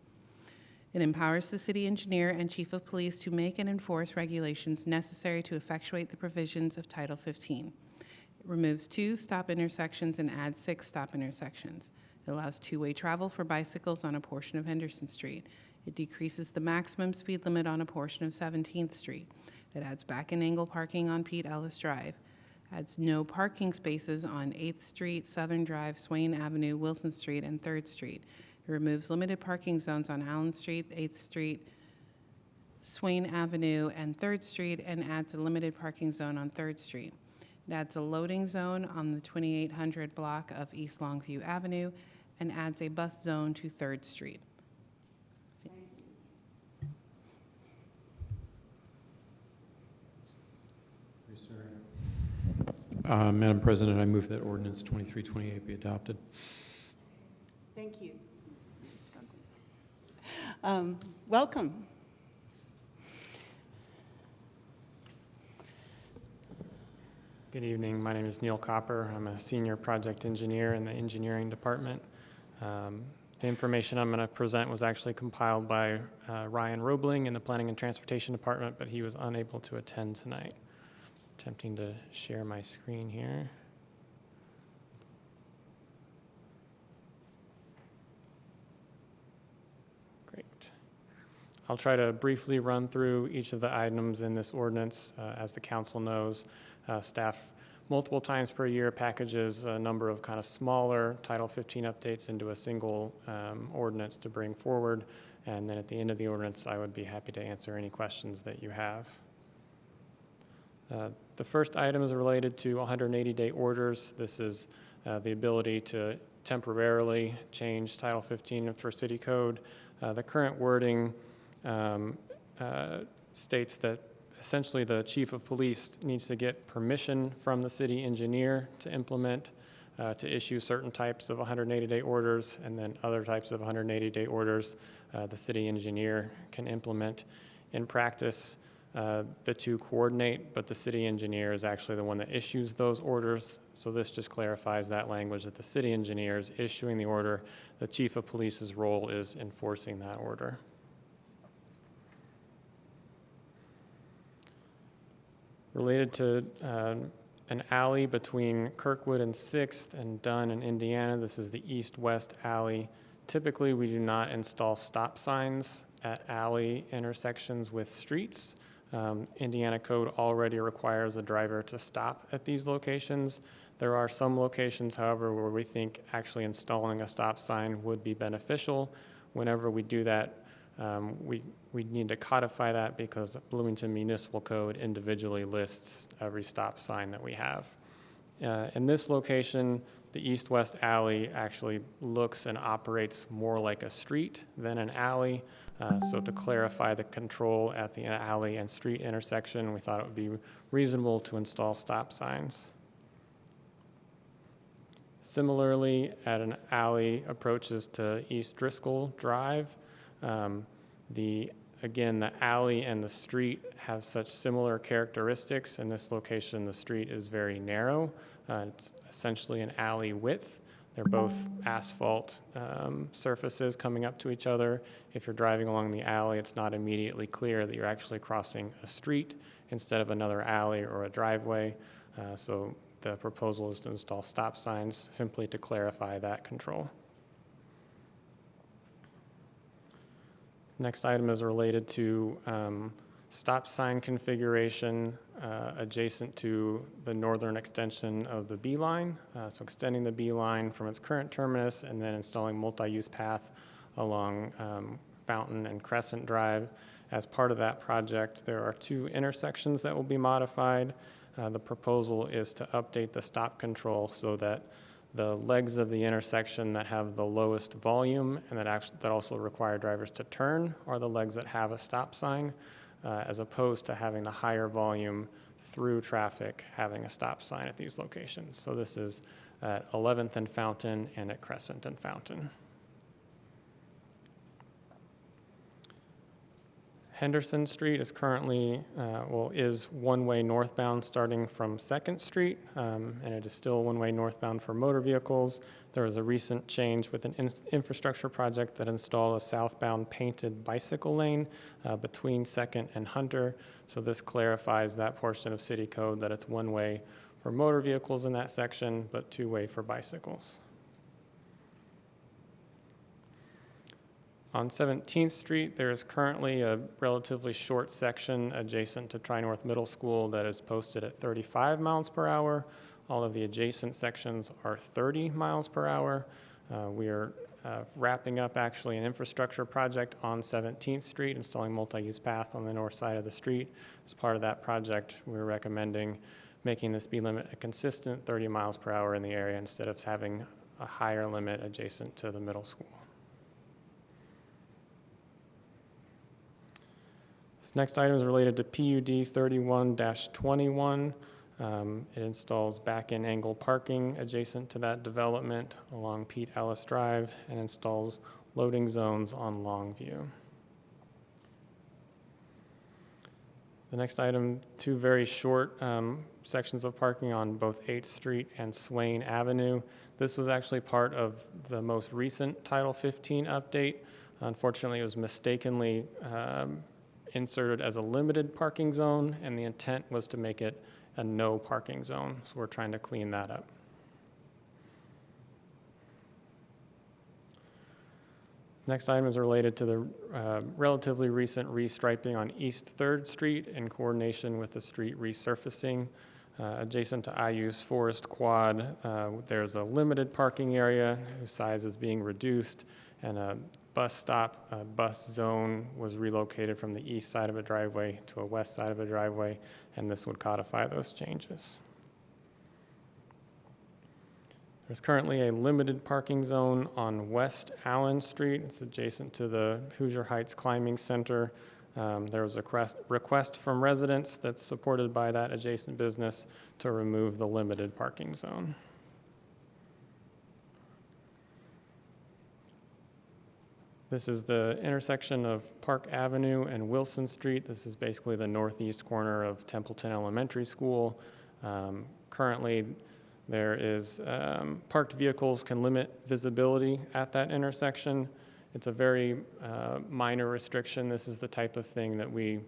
It empowers the city engineer and chief of police to make and enforce regulations necessary to effectuate the provisions of Title 15. It removes 2 stop intersections and adds 6 stop intersections. It allows two-way travel for bicycles on a portion of Henderson Street. It decreases the maximum speed limit on a portion of 17th Street. It adds back-in angle parking on Pete Ellis Drive. Adds no parking spaces on 8th Street, Southern Drive, Swain Avenue, Wilson Street, and 3rd Street. It removes limited parking zones on Allen Street, 8th Street, Swain Avenue, and 3rd Street, and adds a limited parking zone on 3rd Street. It adds a loading zone on the 2800 block of East Longview Avenue, and adds a bus zone to 3rd Street. Madam President, I move that ordinance 2328 be adopted. Thank you. Welcome. Good evening. My name is Neil Copper. I'm a senior project engineer in the engineering department. The information I'm going to present was actually compiled by Ryan Roebling in the Planning and Transportation Department, but he was unable to attend tonight. Attempting to share my screen here. Great. I'll try to briefly run through each of the items in this ordinance. As the council knows, staff multiple times per year packages a number of kind of smaller Title 15 updates into a single ordinance to bring forward. And then at the end of the ordinance, I would be happy to answer any questions that you have. The first item is related to 180-day orders. This is the ability to temporarily change Title 15 for city code. The current wording states that essentially the chief of police needs to get permission from the city engineer to implement, to issue certain types of 180-day orders, and then other types of 180-day orders the city engineer can implement. In practice, the two coordinate, but the city engineer is actually the one that issues those orders. So this just clarifies that language, that the city engineer is issuing the order. The chief of police's role is enforcing that order. Related to an alley between Kirkwood and 6th and Dunn and Indiana, this is the east-west alley. Typically, we do not install stop signs at alley intersections with streets. Indiana code already requires a driver to stop at these locations. There are some locations, however, where we think actually installing a stop sign would be beneficial. Whenever we do that, we need to codify that because Bloomington Municipal Code individually lists every stop sign that we have. In this location, the east-west alley actually looks and operates more like a street than an alley. So to clarify the control at the alley and street intersection, we thought it would be reasonable to install stop signs. Similarly, at an alley approaches to East Driscoll Drive, again, the alley and the street have such similar characteristics. In this location, the street is very narrow. It's essentially an alley width. They're both asphalt surfaces coming up to each other. If you're driving along the alley, it's not immediately clear that you're actually crossing a street instead of another alley or a driveway. So the proposal is to install stop signs, simply to clarify that control. Next item is related to stop sign configuration adjacent to the northern extension of the B line. So extending the B line from its current terminus and then installing multi-use path along Fountain and Crescent Drive. As part of that project, there are 2 intersections that will be modified. The proposal is to update the stop control so that the legs of the intersection that have the lowest volume and that also require drivers to turn are the legs that have a stop sign, as opposed to having the higher volume through traffic having a stop sign at these locations. So this is at 11th and Fountain and at Crescent and Fountain. Henderson Street is currently, is one-way northbound starting from 2nd Street, and it is still one-way northbound for motor vehicles. There was a recent change with an infrastructure project that installed a southbound painted bicycle lane between 2nd and Hunter. So this clarifies that portion of city code that it's one-way for motor vehicles in that section, but two-way for bicycles. On 17th Street, there is currently a relatively short section adjacent to Tri-North Middle School that is posted at 35 miles per hour. All of the adjacent sections are 30 miles per hour. We are wrapping up actually an infrastructure project on 17th Street, installing multi-use path on the north side of the street. As part of that project, we're recommending making the speed limit a consistent 30 miles per hour in the area instead of having a higher limit adjacent to the middle school. This next item is related to PUD 31-21. It installs back-in angle parking adjacent to that development along Pete Ellis Drive and installs loading zones on Longview. The next item, 2 very short sections of parking on both 8th Street and Swain Avenue. This was actually part of the most recent Title 15 update. Unfortunately, it was mistakenly inserted as a limited parking zone, and the intent was to make it a no parking zone. So we're trying to clean that up. Next item is related to the relatively recent restriping on East 3rd Street in coordination with the street resurfacing. Adjacent to IU's Forest Quad, there's a limited parking area whose size is being reduced, and a bus zone was relocated from the east side of a driveway to a west side of a driveway, and this would codify those changes. There's currently a limited parking zone on West Allen Street. It's adjacent to the Hoosier Heights Climbing Center. There was a request from residents that's supported by that adjacent business to remove the limited parking zone. This is the intersection of Park Avenue and Wilson Street. This is basically the northeast corner of Templeton Elementary School. Currently, there is parked vehicles can limit visibility at that intersection. It's a very minor restriction. This is the type of thing that we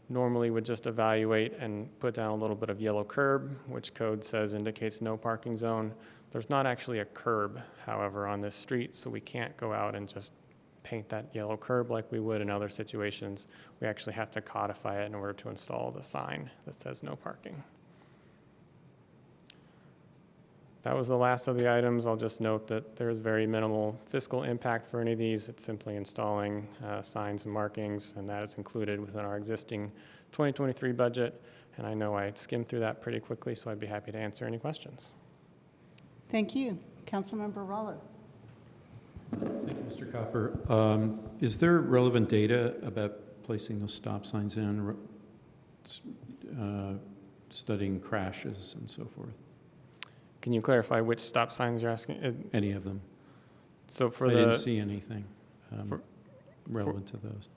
normally would just evaluate and put down a little bit of yellow curb, which code says indicates no parking zone. There's not actually a curb, however, on this street, so we can't go out and just paint that yellow curb like we would in other situations. We actually have to codify it in order to install the sign that says no parking. That was the last of the items. I'll just note that there is very minimal fiscal impact for any of these. It's simply installing signs and markings, and that is included within our existing 2023 budget. And I know I skimmed through that pretty quickly, so I'd be happy to answer any questions. Thank you. Councilmember Rollo. Thank you, Mr. Copper. Is there relevant data about placing those stop signs in, studying crashes and so forth? Can you clarify which stop signs you're asking? Any of them. So for I didn't see anything relevant to those.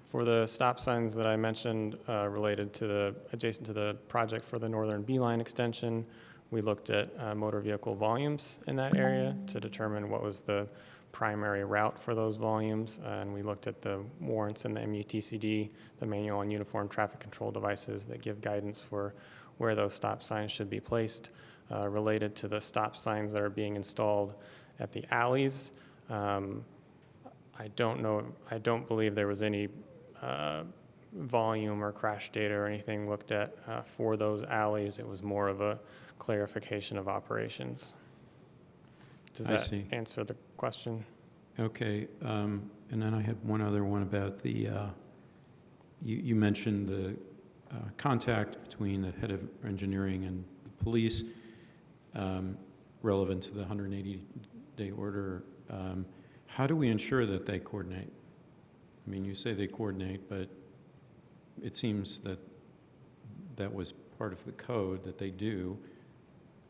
For the stop signs that I mentioned related to the adjacent to the project for the Northern B-Line extension, we looked at motor vehicle volumes in that area to determine what was the primary route for those volumes, and we looked at the warrants in the MUTCD, the Manual on Uniform Traffic Control Devices, that give guidance for where those stop signs should be placed. Related to the stop signs that are being installed at the alleys, I don't believe there was any volume or crash data or anything looked at for those alleys. It was more of a clarification of operations. Does I that see. answer the question? Okay, and then I had one other one about the, you mentioned the contact between the head of engineering and the police relevant to the 180-day order. How do we ensure that they coordinate? I mean, you say they coordinate, but it seems that that was part of the code that they do.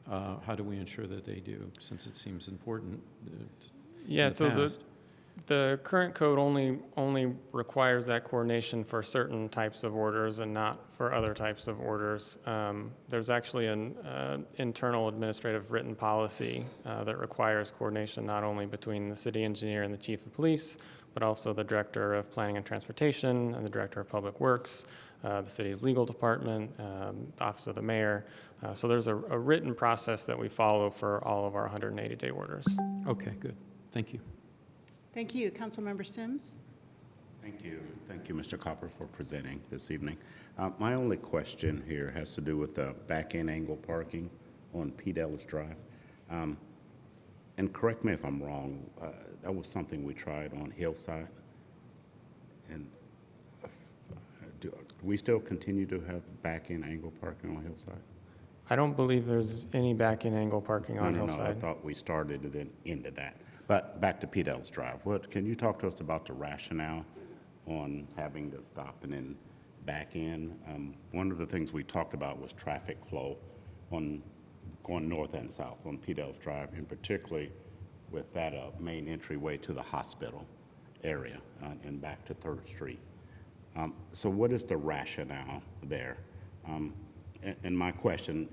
How do we ensure that they do, since it seems important? Yeah, so past? the current code only requires that coordination for certain types of orders and not for other types of orders. There's actually an internal administrative written policy that requires coordination not only between the city engineer and the chief of police, but also the director of planning and transportation and the director of public works, the city's legal department, the office of the mayor. So there's a written process that we follow for all of our 180-day orders. Okay, good. Thank you. Thank you. Councilmember Sims? Thank you. Thank you, Mr. Copper, for presenting this evening. My only question here has to do with the back-end angle parking on Pete Ellis Drive. And correct me if I'm wrong, that was something we tried on Hillside. And do we still continue to have back-end angle parking on Hillside? I don't believe there's any back-in angle parking on No, I Hillside. thought we started and then ended that. But back to Pete Ellis Drive, can you talk to us about the rationale on having to stop and then back in? One of the things we talked about was traffic flow on going north and south on Pete Ellis Drive, and particularly with that main entryway to the hospital area and back to 3rd Street. So what is the rationale there? And my question,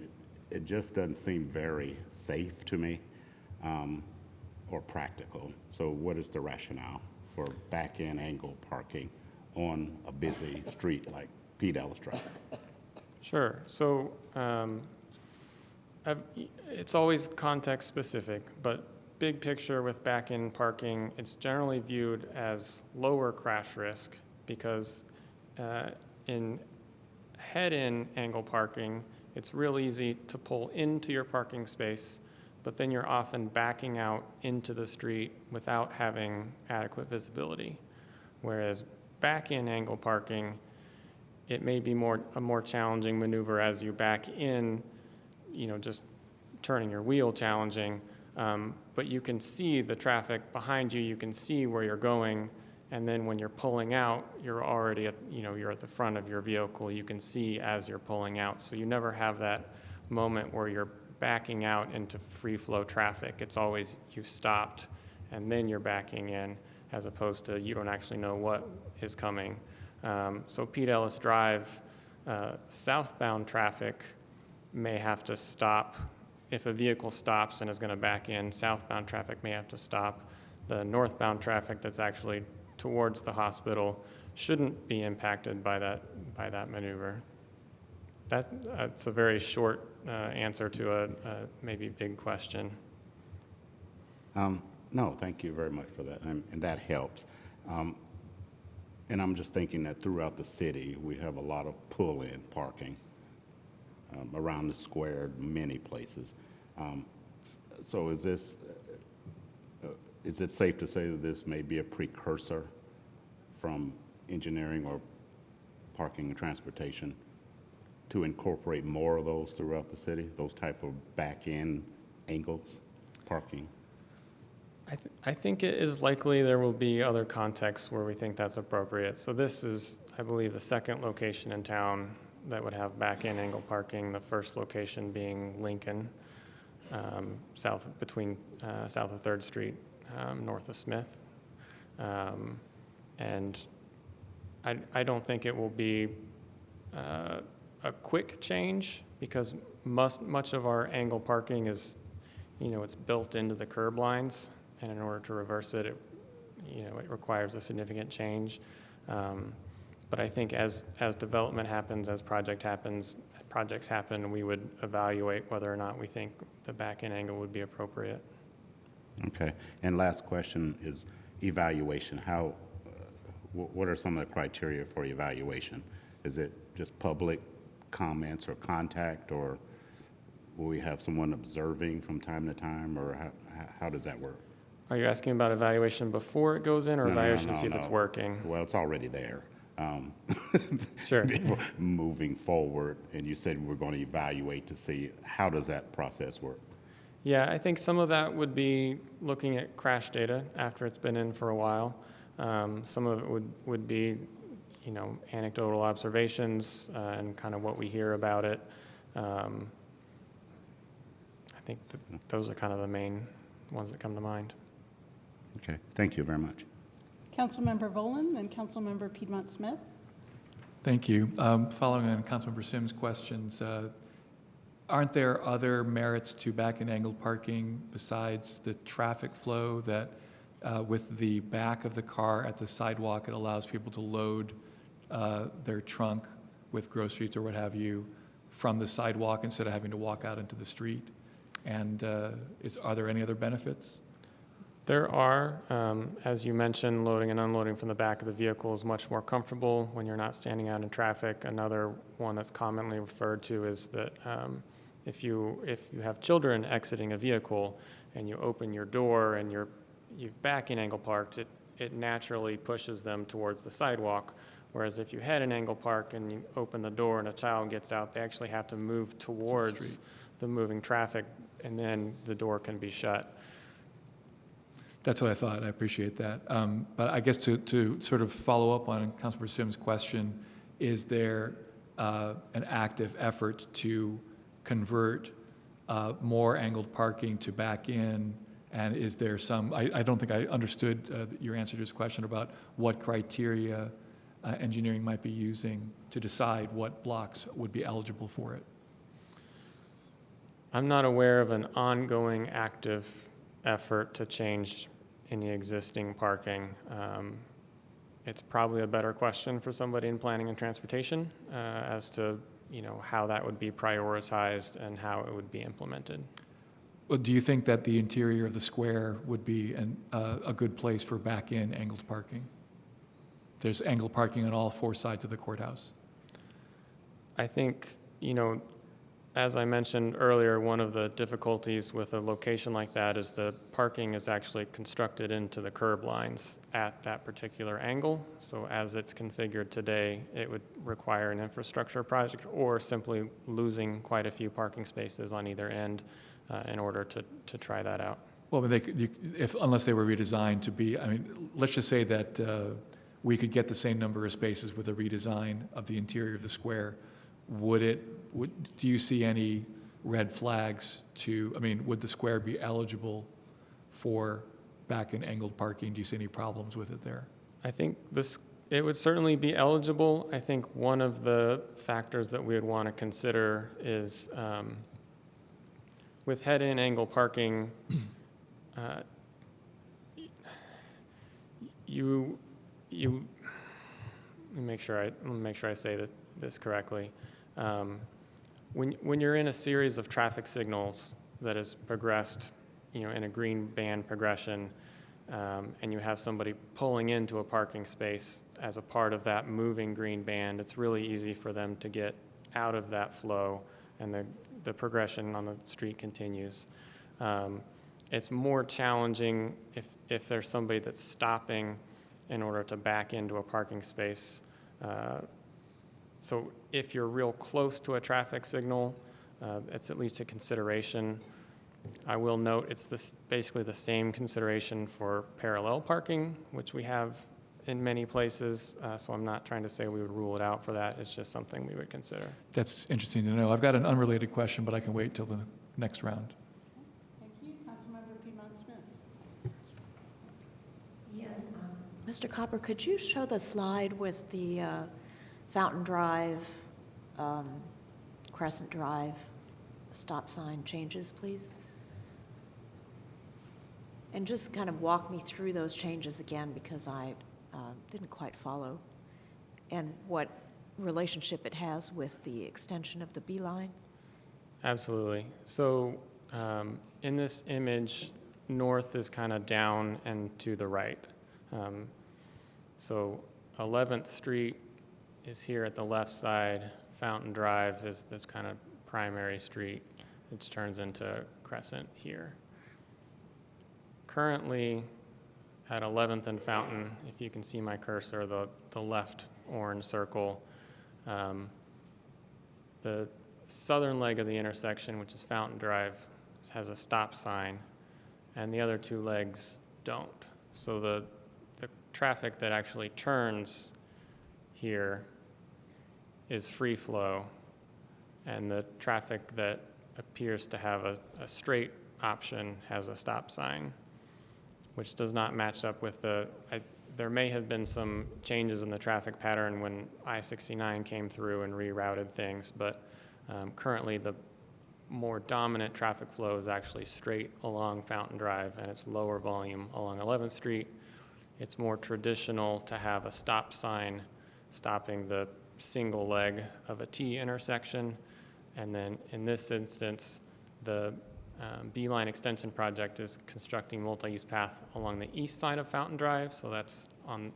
it just doesn't seem very safe to me. Or practical. So what is the rationale for back-end angle parking on a busy street like Pete Ellis Drive? Sure. So it's always context specific, but big picture with back-in parking, it's generally viewed as lower crash risk because in head-in angle parking, it's real easy to pull into your parking space, but then you're often backing out into the street without having adequate visibility. Whereas back-in angle parking, it may be a more challenging maneuver as you back in, just turning your wheel challenging, but you can see the traffic behind you, you can see where you're going, and then when you're pulling out, you're already you're at the front of your vehicle, you can see as you're pulling out. So you never have that moment where you're backing out into free flow traffic. It's always you've stopped and then you're backing in, as opposed to you don't actually know what is coming. So Pete Ellis Drive, southbound traffic may have to stop. If a vehicle stops and is going to back in, southbound traffic may have to stop. The northbound traffic that's actually towards the hospital shouldn't be impacted by that maneuver. That's a very short answer to a maybe big question. No, thank you very much for that, and that helps. And I'm just thinking that throughout the city, we have a lot of pull-in parking around the square, many places. So is it safe to say that this may be a precursor from engineering or parking and transportation to incorporate more of those throughout the city, those type of back-end angles, parking? I think it is likely there will be other contexts where we think that's appropriate. So this is, I believe, the second location in town that would have back-end angle parking, the first location being Lincoln, south of 3rd Street, north of Smith. And I don't think it will be a quick change because much of our angle parking is, it's built into the curb lines, and in order to reverse it, it requires a significant change. But I think as development happens, as project happens, projects happen, we would evaluate whether or not we think the back-in angle would be appropriate. Okay. And last question is evaluation. How, what are some of the criteria for evaluation? Is it just public comments or contact, or will we have someone observing from time to time, or how does that work? Are you asking about evaluation before it goes in, or evaluation to see if it's No. working? Well, it's already there. Sure. Moving forward, and you said we're going to evaluate to see how does that process work? Yeah, I think some of that would be looking at crash data after it's been in for a while. Some of it would be, you know, anecdotal observations and kind of what we hear about it. I think those are kind of the main ones that come to mind. Okay, thank you very much. Councilmember Volin, then Councilmember Piedmont Smith. Thank you. Following on Councilmember Sims' questions, aren't there other merits to back and angled parking besides the traffic flow that with the back of the car at the sidewalk, it allows people to load their trunk with groceries or what have you from the sidewalk instead of having to walk out into the street? And are there any other benefits? There are, as you mentioned, loading and unloading from the back of the vehicle is much more comfortable when you're not standing out in traffic. Another one that's commonly referred to is that if you have children exiting a vehicle and you open your door and you've backing angle parked, it naturally pushes them towards the sidewalk. Whereas if you head an angle park and you open the door and a child gets out, they actually have to move towards the moving traffic, and then the door can be shut. That's what I thought. I appreciate that. But I guess to sort of follow up on Councilmember Sims' question, is there an active effort to convert more angled parking to back in? And is there some, I don't think I understood your answer to this question about what criteria engineering might be using to decide what blocks would be eligible for it. I'm not aware of an ongoing active effort to change any existing parking. It's probably a better question for somebody in planning and transportation as to, you know, how that would be prioritized and how it would be implemented. Well, do you think that the interior of the square would be a good place for back-in angled parking? There's angled parking on all four sides of the courthouse. I think, you know, as I mentioned earlier, one of the difficulties with a location like that is the parking is actually constructed into the curb lines at that particular angle. So as it's configured today, it would require an infrastructure project or simply losing quite a few parking spaces on either end in order to try that out. Well, but unless they were redesigned to be, I mean, let's just say that we could get the same number of spaces with a redesign of the interior of the square. Do you see any red flags would the square be eligible for back-in angled parking? Do you see any problems with it there? I think it would certainly be eligible. I think one of the factors that we would want to consider is with head-in angle parking, let me make sure I say this correctly. When you're in a series of traffic signals that is progressed, you know, in a green band progression, and you have somebody pulling into a parking space as a part of that moving green band, it's really easy for them to get out of that flow, and the progression on the street continues. It's more challenging if there's somebody that's stopping in order to back into a parking space. So if you're real close to a traffic signal, it's at least a consideration. I will note it's basically the same consideration for parallel parking, which we have in many places, so I'm not trying to say we would rule it out for that. It's just something we would consider. That's interesting to know. I've got an unrelated question, but I can wait till the next round. Thank you. Councilmember Piedmont Smith. Yes. Mr. Copper, could you show the slide with the Fountain Drive, Crescent Drive stop sign changes, please? And just kind of walk me through those changes again, because I didn't quite follow. And what relationship it has with the extension of the B line? Absolutely. So in this image, north is kind of down and to the right. So 11th Street is here at the left side. Fountain Drive is this kind of primary street, which turns into Crescent here. Currently, at 11th and Fountain, if you can see my cursor, the left orange circle, the southern leg of the intersection, which is Fountain Drive, has a stop sign, and the other two legs don't. So the traffic that actually turns here is free flow, and the traffic that appears to have a straight option has a stop sign, which does not match up with there may have been some changes in the traffic pattern when I-69 came through and rerouted things, but currently the more dominant traffic flow is actually straight along Fountain Drive, and it's lower volume along 11th Street. It's more traditional to have a stop sign stopping the single leg of a T intersection, and then in this instance, the B-line extension project is constructing multi-use path along the east side of Fountain Drive, so that's on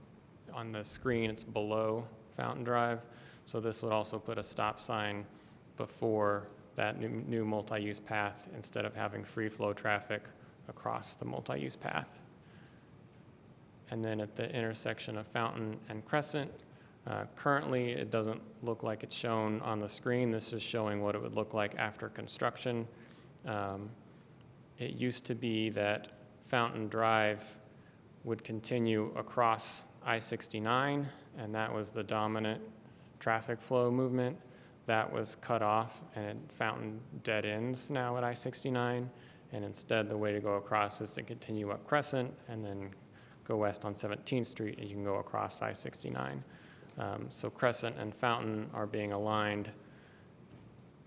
the screen, it's below Fountain Drive. So this would also put a stop sign before that new multi-use path instead of having free flow traffic across the multi-use path. And then at the intersection of Fountain and Crescent, currently it doesn't look like it's shown on the screen. This is showing what it would look like after construction. It used to be that Fountain Drive would continue across I-69, and that was the dominant traffic flow movement. That was cut off, and Fountain dead ends now at I-69, and instead the way to go across is to continue up Crescent and then go west on 17th Street, and you can go across I-69. So Crescent and Fountain are being aligned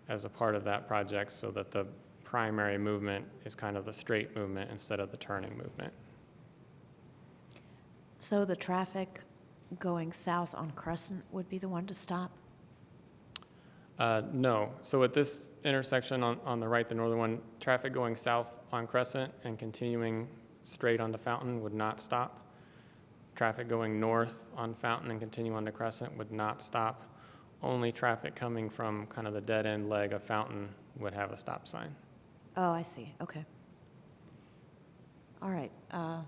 as a part of that project so that the primary movement is kind of the straight movement instead of the turning movement. So the traffic going south on Crescent would be the one to stop? No. So at this intersection on the right, the northern one, traffic going south on Crescent and continuing straight onto Fountain would not stop. Traffic going north on Fountain and continuing onto Crescent would not stop. Only traffic coming from kind of the dead end leg of Fountain would have a stop sign. Oh, I see. Okay. All right. I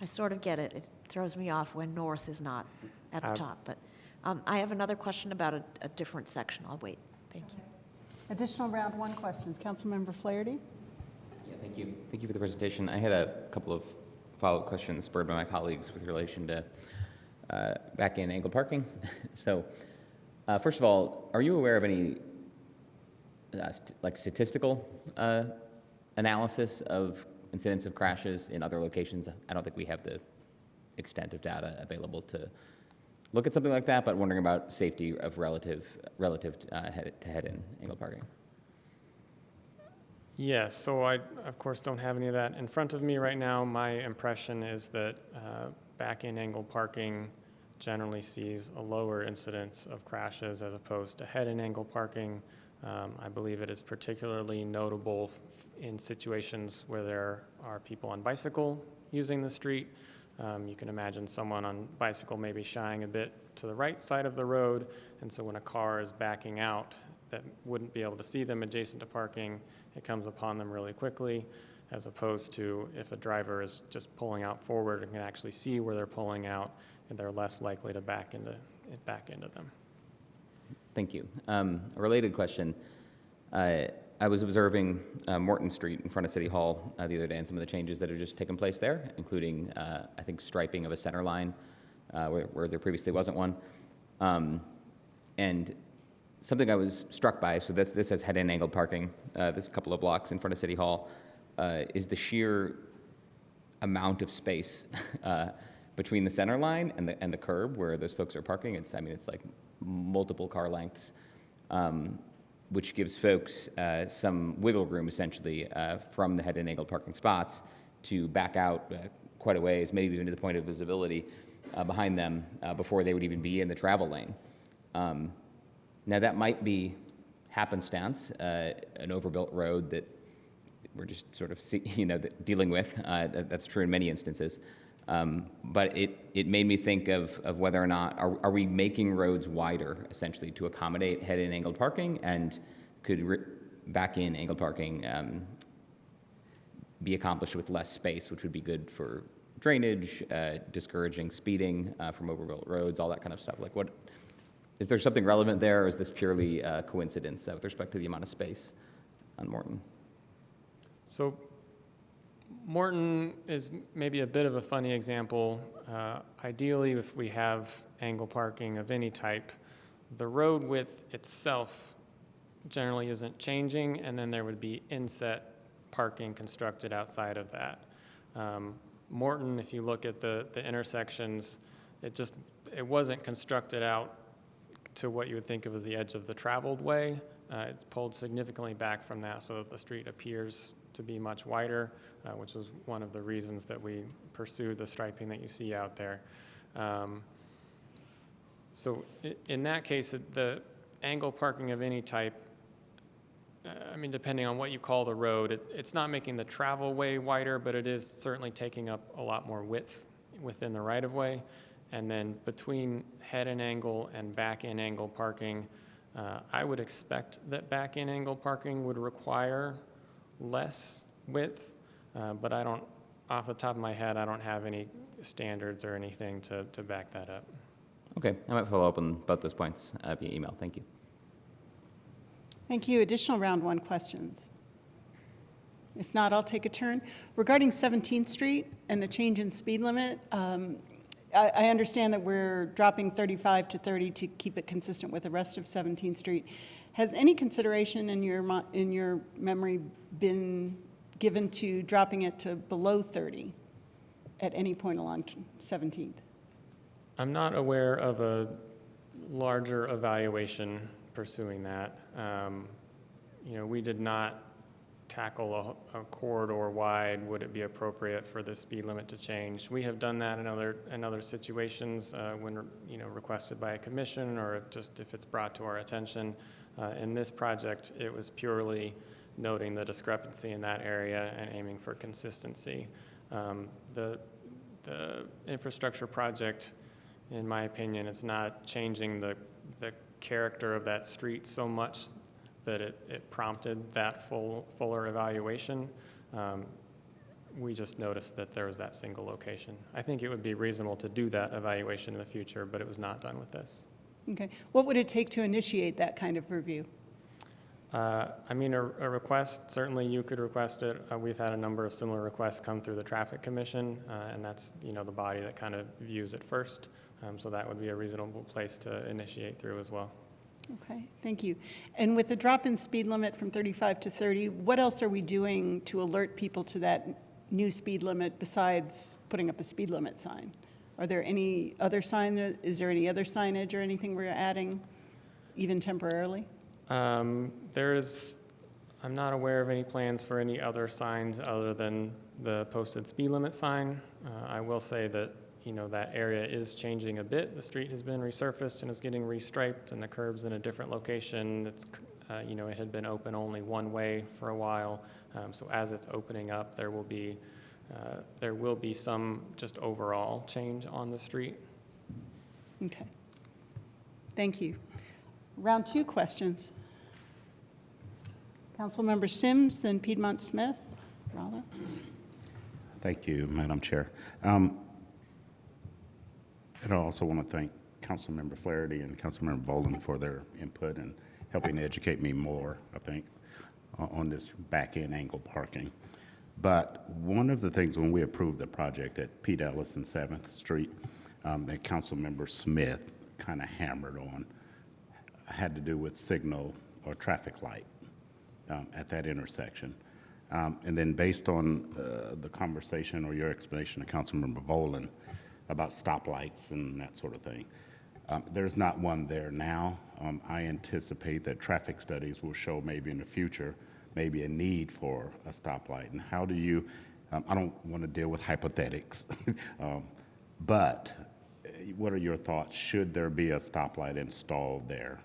sort of get it. It throws me off when north is not at the top. But I have another question about a different section. I'll wait. Thank you. Additional round one questions. Councilmember Flaherty? Yeah, thank you. Thank you for the presentation. I had a couple of follow-up questions spurred by my colleagues with relation to back-in angle parking. So first of all, are you aware of any statistical analysis of incidents of crashes in other locations? I don't think we have the extent of data available to look at something like that, but wondering about safety of relative to head-in angle parking. Yes, so I, of course, don't have any of that in front of me right now. My impression is that back-in angle parking generally sees a lower incidence of crashes as opposed to head-in angle parking. I believe it is particularly notable in situations where there are people on bicycle using the street. You can imagine someone on bicycle maybe shying a bit to the right side of the road, and so when a car is backing out that wouldn't be able to see them adjacent to parking, it comes upon them really quickly, as opposed to if a driver is just pulling out forward and can actually see where they're pulling out, and they're less likely to back into them. Thank you. A related question. I was observing Morton Street in front of City Hall the other day and some of the changes that have just taken place there, including, I think, striping of a center line where there previously wasn't one. And something I was struck by, so this has head-in angled parking, this couple of blocks in front of City Hall, is the sheer amount of space between the center line and the curb where those folks are parking. It's like multiple car lengths, which gives folks some wiggle room, essentially, from the head-in angled parking spots to back out quite a ways, maybe even to the point of visibility behind them before they would even be in the travel lane. Now, that might be happenstance, an overbuilt road that we're just sort of dealing with. That's true in many instances. But it made me think of whether or not, are we making roads wider, essentially, to accommodate head-in angled parking? And could back-in angled parking be accomplished with less space, which would be good for drainage, discouraging speeding from overbuilt roads, all that kind of stuff? Like, what is there something relevant there, or is this purely coincidence with respect to the amount of space on Morton? So Morton is maybe a bit of a funny example. Ideally, if we have angle parking of any type, the road width itself generally isn't changing, and then there would be inset parking constructed outside of that. Morton, if you look at the intersections, it wasn't constructed out to what you would think of as the edge of the traveled way. It's pulled significantly back from that so that the street appears to be much wider, which was one of the reasons that we pursued the striping that you see out there. So in that case, the angle parking of any type, depending on what you call the road, it's not making the travel way wider, but it is certainly taking up a lot more width within the right-of-way. And then between head-in angle and back-in angle parking, I would expect that back-in angle parking would require less width, but I don't, off the top of my head, I don't have any standards or anything to back that up. Okay, I might follow up on both those points via email. Thank you. Thank you. Additional round one questions? If not, I'll take a turn. Regarding 17th Street and the change in speed limit, I understand that we're dropping 35 to 30 to keep it consistent with the rest of 17th Street. Has any consideration in your memory been given to dropping it to below 30 at any point along 17th? I'm not aware of a larger evaluation pursuing that. We did not tackle a corridor wide. Would it be appropriate for the speed limit to change? We have done that in other situations when requested by a commission, or just if it's brought to our attention. In this project, it was purely noting the discrepancy in that area and aiming for consistency. The infrastructure project, in my opinion, it's not changing the character of that street so much that it prompted that fuller evaluation. We just noticed that there was that single location. I think it would be reasonable to do that evaluation in the future, but it was not done with this. Okay. What would it take to initiate that kind of review? A request, certainly you could request it. We've had a number of similar requests come through the Traffic Commission, and that's the body that kind of views it first. So that would be a reasonable place to initiate through as well. Okay, thank you. And with the drop in speed limit from 35 to 30, what else are we doing to alert people to that new speed limit besides putting up a speed limit sign? Are there any other is there any other signage or anything we're adding, even temporarily? I'm not aware of any plans for any other signs other than the posted speed limit sign. I will say that that area is changing a bit. The street has been resurfaced and is getting restriped, and the curb's in a different location. It's, it had been open only one way for a while. So as it's opening up, there will be some just overall change on the street. Okay. Thank you. Round two questions. Councilmember Sims, then Piedmont Smith. Rollo. Thank you, Madam Chair. And I also want to thank Councilmember Flaherty and Councilmember Bolden for their input and helping to educate me more, I think, on this back-end angle parking. But one of the things when we approved the project at Pete Ellis and 7th Street that Councilmember Smith kind of hammered on had to do with signal or traffic light at that intersection. And then based on the conversation or your explanation to Councilmember Bolden about stoplights and that sort of thing, there's not one there now. I anticipate that traffic studies will show maybe in the future maybe a need for a stoplight. And how do you, I don't want to deal with hypothetics, but what are your thoughts? Should there be a stoplight installed there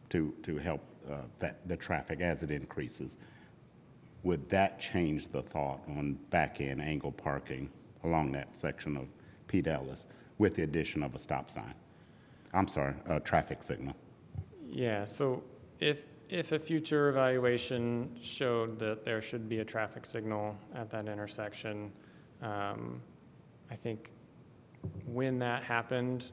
to help the traffic as it increases? Would that change the thought on back-end angle parking along that section of Pete Ellis with the addition of a stop sign? I'm sorry, a traffic signal. Yeah, so if a future evaluation showed that there should be a traffic signal at that intersection, I think when that happened,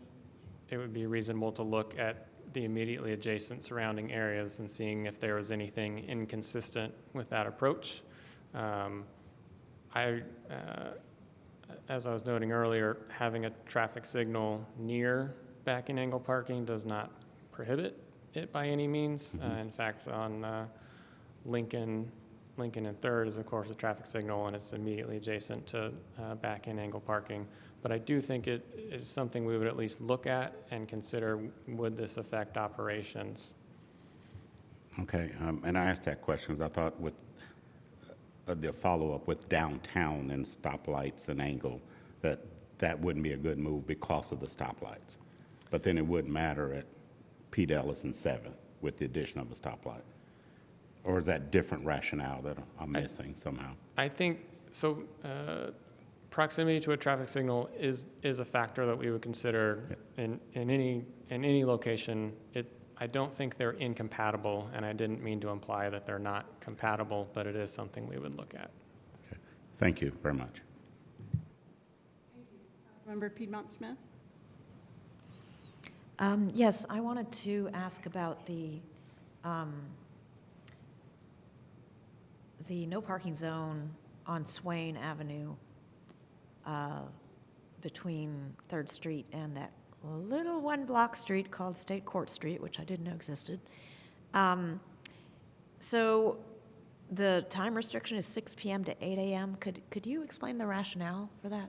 it would be reasonable to look at the immediately adjacent surrounding areas and seeing if there was anything inconsistent with that approach. As I was noting earlier, having a traffic signal near back-in angle parking does not prohibit it by any means. In fact, on Lincoln and Third is, of course, a traffic signal, and it's immediately adjacent to back-in angle parking. But I do think it is something we would at least look at and consider, would this affect operations? Okay, and I asked that question because I thought with the follow-up with downtown and stoplights and angle, that wouldn't be a good move because of the stoplights. But then it wouldn't matter at Pete Ellis and 7th with the addition of a stoplight. Or is that different rationale that I'm missing somehow? I think, so proximity to a traffic signal is a factor that we would consider in any location. I don't think they're incompatible, and I didn't mean to imply that they're not compatible, but it is something we would look at. Okay. Thank you very much. Councilmember Piedmont Smith? Yes, I wanted to ask about the no parking zone on Swain Avenue between 3rd Street and that little one-block street called State Court Street, which I didn't know existed. So the time restriction is 6 p.m. to 8 a.m. Could you explain the rationale for that?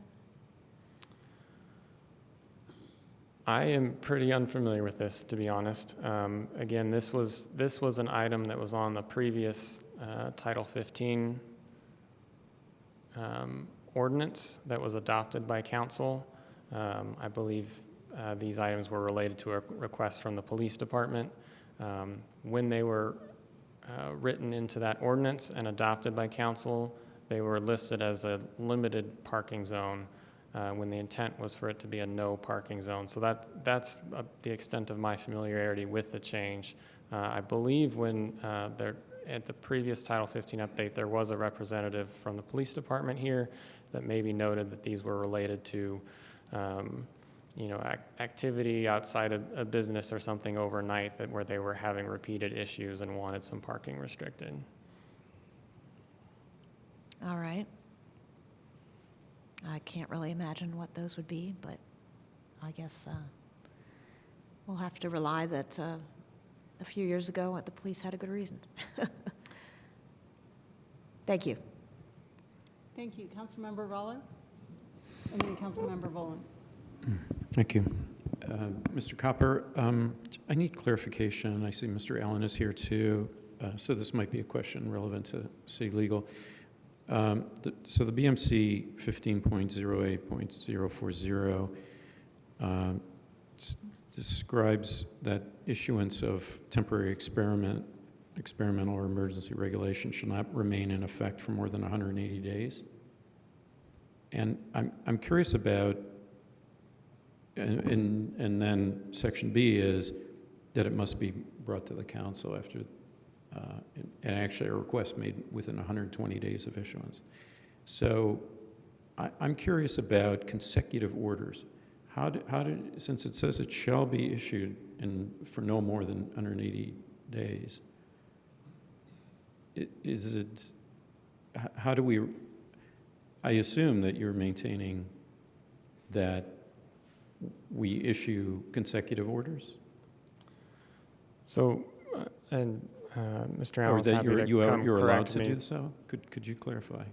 I am pretty unfamiliar with this, to be honest. Again, this was an item that was on the previous Title 15 ordinance that was adopted by council. I believe these items were related to a request from the police department. When they were written into that ordinance and adopted by council, they were listed as a limited parking zone when the intent was for it to be a no parking zone. So that's the extent of my familiarity with the change. I believe when at the previous Title 15 update, there was a representative from the police department here that maybe noted that these were related to activity outside a business or something overnight where they were having repeated issues and wanted some parking restricted. All right. I can't really imagine what those would be, but I guess we'll have to rely that a few years ago the police had a good reason. Thank you. Thank you. Councilmember Rollo? And then Councilmember Volin. Thank you. Mr. Copper, I need clarification. I see Mr. Allen is here too, so this might be a question relevant to city legal. So the BMC 15.08.040 describes that issuance of temporary experimental or emergency regulation shall not remain in effect for more than 180 days. And I'm curious about, and then section B is that it must be brought to the council after, and actually a request made within 120 days of issuance. So I'm curious about consecutive orders. How did, since it says it shall be issued for no more than 180 days, how do we, I assume that you're maintaining that we issue consecutive orders? So, Mr. Allen is happy to you're allowed to me. do so? Could you clarify?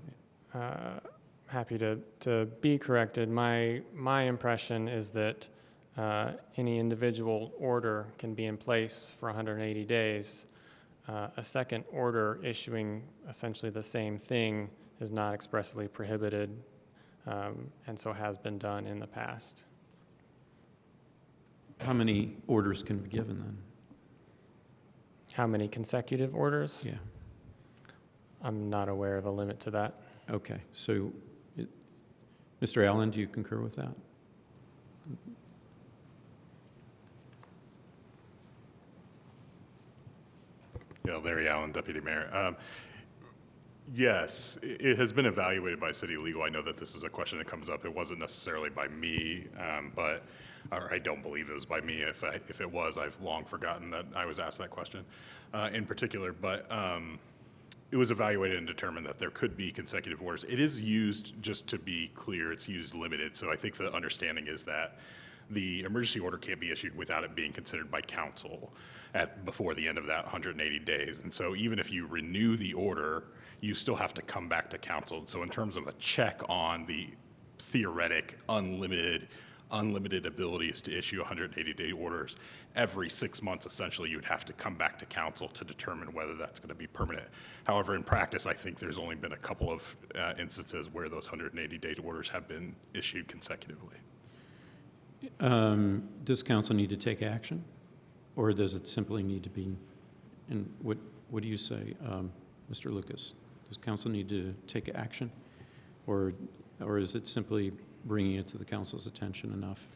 Happy to be corrected. My impression is that any individual order can be in place for 180 days. A second order issuing essentially the same thing is not expressly prohibited, and so has been done in the past. how many orders can be given then? How many consecutive orders? Yeah. I'm not aware of a limit to that. Okay, so, Mr. Allen, do you concur with that? Yeah, Larry Allen, Deputy Mayor. Yes, it has been evaluated by city legal. I know that this is a question that comes up. It wasn't necessarily by me, or I don't believe it was by me. If it was, I've long forgotten that I was asked that question in particular. But it was evaluated and determined that there could be consecutive orders. It is used, just to be clear, it's used limited. So I think the understanding is that the emergency order can't be issued without it being considered by council before the end of that 180 days. And so even if you renew the order, you still have to come back to council. So in terms of a check on the theoretic unlimited abilities to issue 180-day orders, every 6 months, essentially, you would have to come back to council to determine whether that's going to be permanent. However, in practice, I think there's only been a couple of instances where those 180-day orders have been issued consecutively. Does council need to take action? Or does it simply need to be, and what do you say, Mr. Lucas? Does council need to take action? Or is it simply bringing it to the council's attention enough?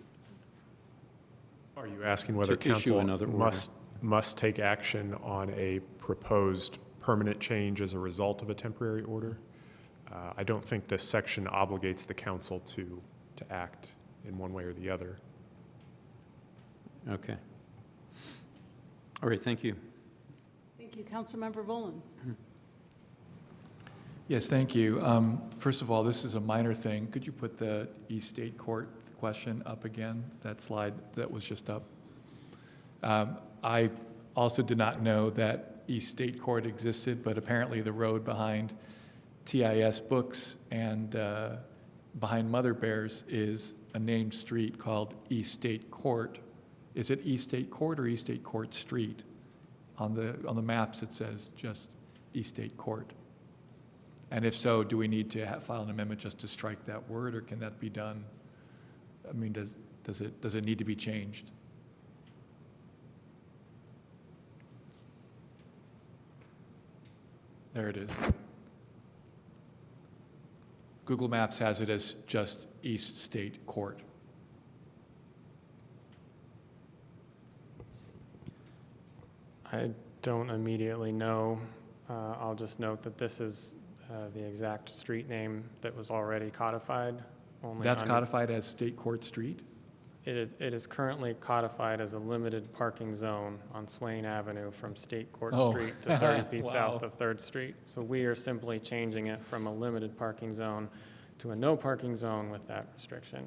Are you asking whether To issue council another order. must take action on a proposed permanent change as a result of a temporary order? I don't think this section obligates the council to act in one way or the other. Okay. All right, thank you. Thank you. Councilmember Volin. Yes, thank you. First of all, this is a minor thing. Could you put the East State Court question up again, that slide that was just up? I also did not know that East State Court existed, but apparently the road behind TIS Books and behind Mother Bears is a named street called East State Court. Is it East State Court or East State Court Street? On the maps, it says just East State Court. And if so, do we need to file an amendment just to strike that word, or can that be done? I mean, does it need to be changed? There it is. Google Maps has it as just East State Court. I don't immediately know. I'll just note that this is the exact street name that was already codified. That's codified as State Court Street? It is currently codified as a limited parking zone on Swain Avenue from State Court Street to 30 feet Wow. south of 3rd Street. So we are simply changing it from a limited parking zone to a no parking zone with that restriction.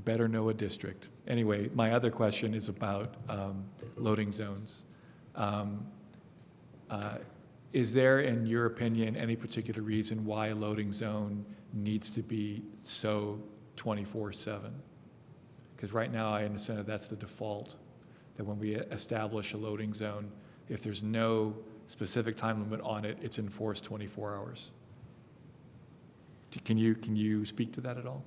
Better know a district. Anyway, my other question is about loading zones. Is there, in your opinion, any particular reason why a loading zone needs to be so 24/7? Because right now, I understand that that's the default, that when we establish a loading zone, if there's no specific time limit on it, it's enforced 24 hours. Can you speak to that at all?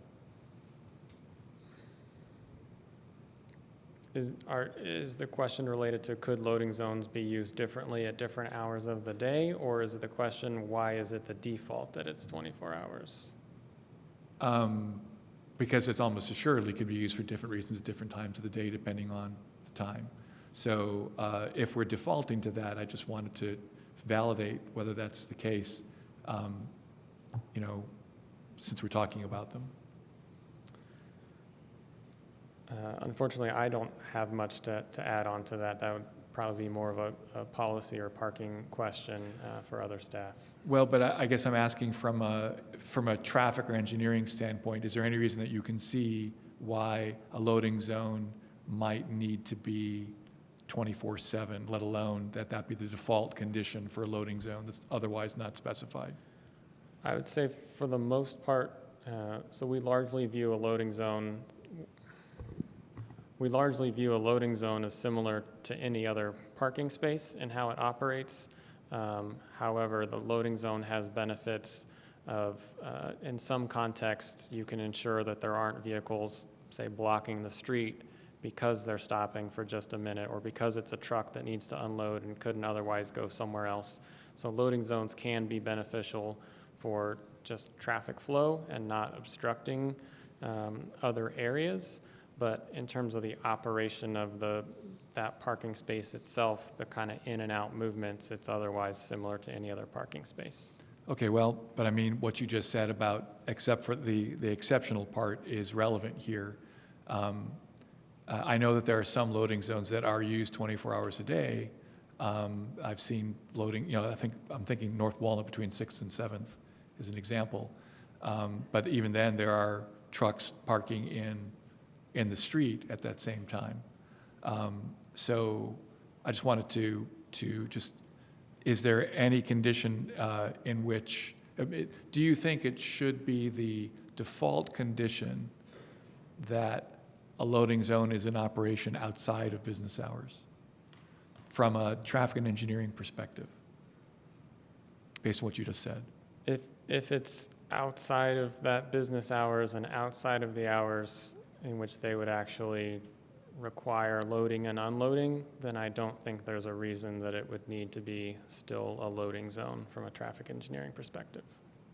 Is the question related to could loading zones be used differently at different hours of the day, or is it the question why is it the default that it's 24 hours? Because it's almost assuredly could be used for different reasons at different times of the day, depending on the time. So if we're defaulting to that, I just wanted to validate whether that's the case, since we're talking about them. Unfortunately, I don't have much to add on to that. That would probably be more of a policy or parking question for other staff. Well, but I guess I'm asking from a traffic or engineering standpoint, is there any reason that you can see why a loading zone might need to be 24/7, let alone that be the default condition for a loading zone that's otherwise not specified? I would say for the most part, so we largely view a loading zone as similar to any other parking space in how it operates. However, the loading zone has benefits of, in some contexts, you can ensure that there aren't vehicles, say, blocking the street because they're stopping for just a minute or because it's a truck that needs to unload and couldn't otherwise go somewhere else. So loading zones can be beneficial for just traffic flow and not obstructing other areas. But in terms of the operation of that parking space itself, the kind of in and out movements, it's otherwise similar to any other parking space. Okay, well, but I mean, what you just said about, except for the exceptional part is relevant here. I know that there are some loading zones that are used 24 hours a day. I've seen loading, I'm thinking North Walnut between 6th and 7th is an example. But even then, there are trucks parking in the street at that same time. So I just wanted to just, is there any condition in which, do you think it should be the default condition that a loading zone is in operation outside of business hours from a traffic and engineering perspective, based on what you just said? If it's outside of that business hours and outside of the hours in which they would actually require loading and unloading, then I don't think there's a reason that it would need to be still a loading zone from a traffic engineering perspective.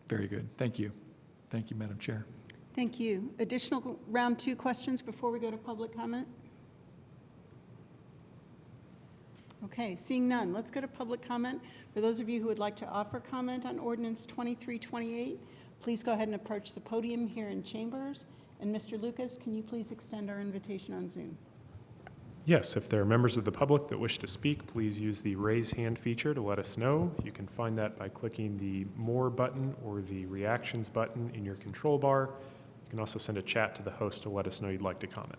Very good. Thank you. Thank you, Madam Chair. Thank you. Additional round 2 questions before we go to public comment? Okay, seeing none, let's go to public comment. For those of you who would like to offer comment on Ordinance 2328, please go ahead and approach the podium here in Chambers. And Mr. Lucas, can you please extend our invitation on Zoom? Yes, if there are members of the public that wish to speak, please use the raise hand feature to let us know. You can find that by clicking the More button or the Reactions button in your control bar. You can also send a chat to the host to let us know you'd like to comment.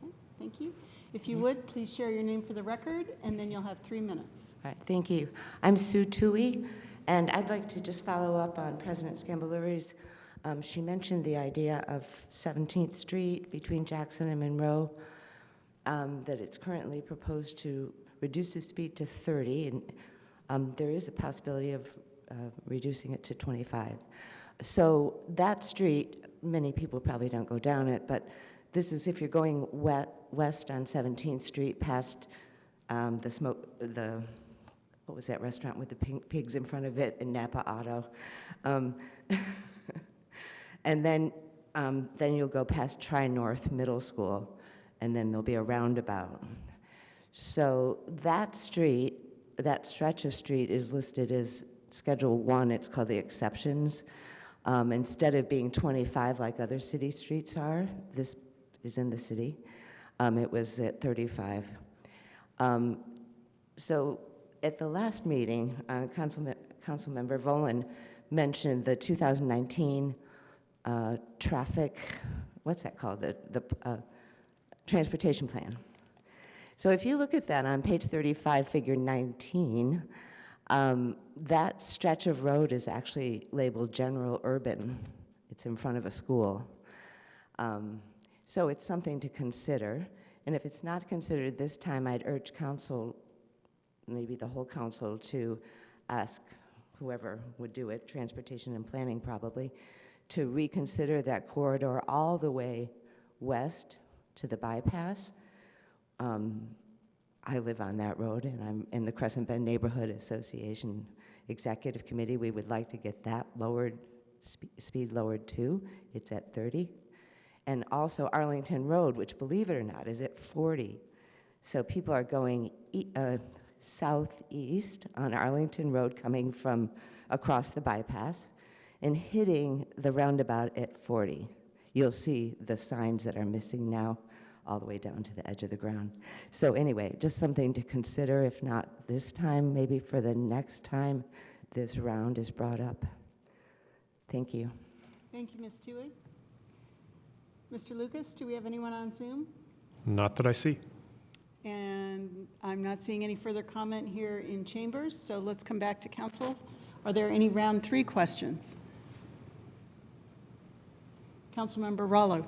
Okay, thank you. If you would, please share your name for the record, and then you'll have 3 minutes. All right, thank you. I'm Sue Toohey, and I'd like to just follow up on President Scambaluri's. She mentioned the idea of 17th Street between Jackson and Monroe, that it's currently proposed to reduce the speed to 30, and there is a possibility of reducing it to 25. So that street, many people probably don't go down it, but this is if you're going west on 17th Street past what was that restaurant with the pink pigs in front of it in Napa Auto? And then you'll go past Tri-North Middle School, and then there'll be a roundabout. So that street, that stretch of street is listed as Schedule 1. It's called the exceptions. Instead of being 25 like other city streets are, this is in the city. It was at 35. So at the last meeting, Councilmember Volin mentioned the 2019 traffic, what's that called? The transportation plan. So if you look at that on page 35, figure 19, that stretch of road is actually labeled general urban. It's in front of a school. So it's something to consider. And if it's not considered this time, I'd urge council, maybe the whole council, to ask whoever would do it, transportation and planning probably, to reconsider that corridor all the way west to the bypass. I live on that road, and I'm in the Crescent Bend Neighborhood Association Executive Committee. We would like to get that lowered, speed lowered too. It's at 30. And also Arlington Road, which, believe it or not, is at 40. So people are going southeast on Arlington Road, coming from across the bypass, and hitting the roundabout at 40. You'll see the signs that are missing now all the way down to the edge of the ground. So anyway, just something to consider, if not this time, maybe for the next time this round is brought up. Thank you. Thank you, Ms. Toohey. Mr. Lucas, do we have anyone on Zoom? Not that I see. And I'm not seeing any further comment here in Chambers, so let's come back to council. Are there any round 3 questions? Councilmember Rollo.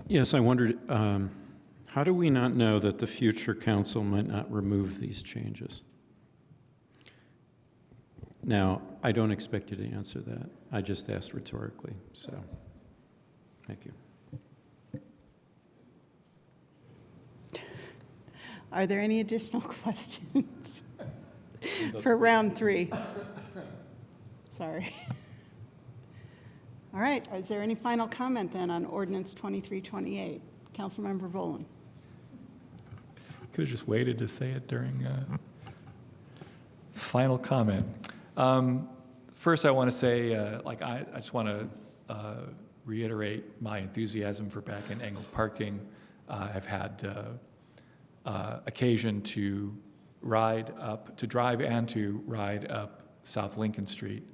Yes, I wondered, how do we not know that the future council might not remove these changes? Now, I don't expect you to answer that. I just asked rhetorically, so. Thank you. Are there any additional questions for round 3? Sorry. All right, is there any final comment then on ordinance 2328? Councilmember Volin. Could have just waited to say it during final comment. First, I want to say, I just want to reiterate my enthusiasm for back-end angled parking. I've had occasion to drive and to ride up South Lincoln Street,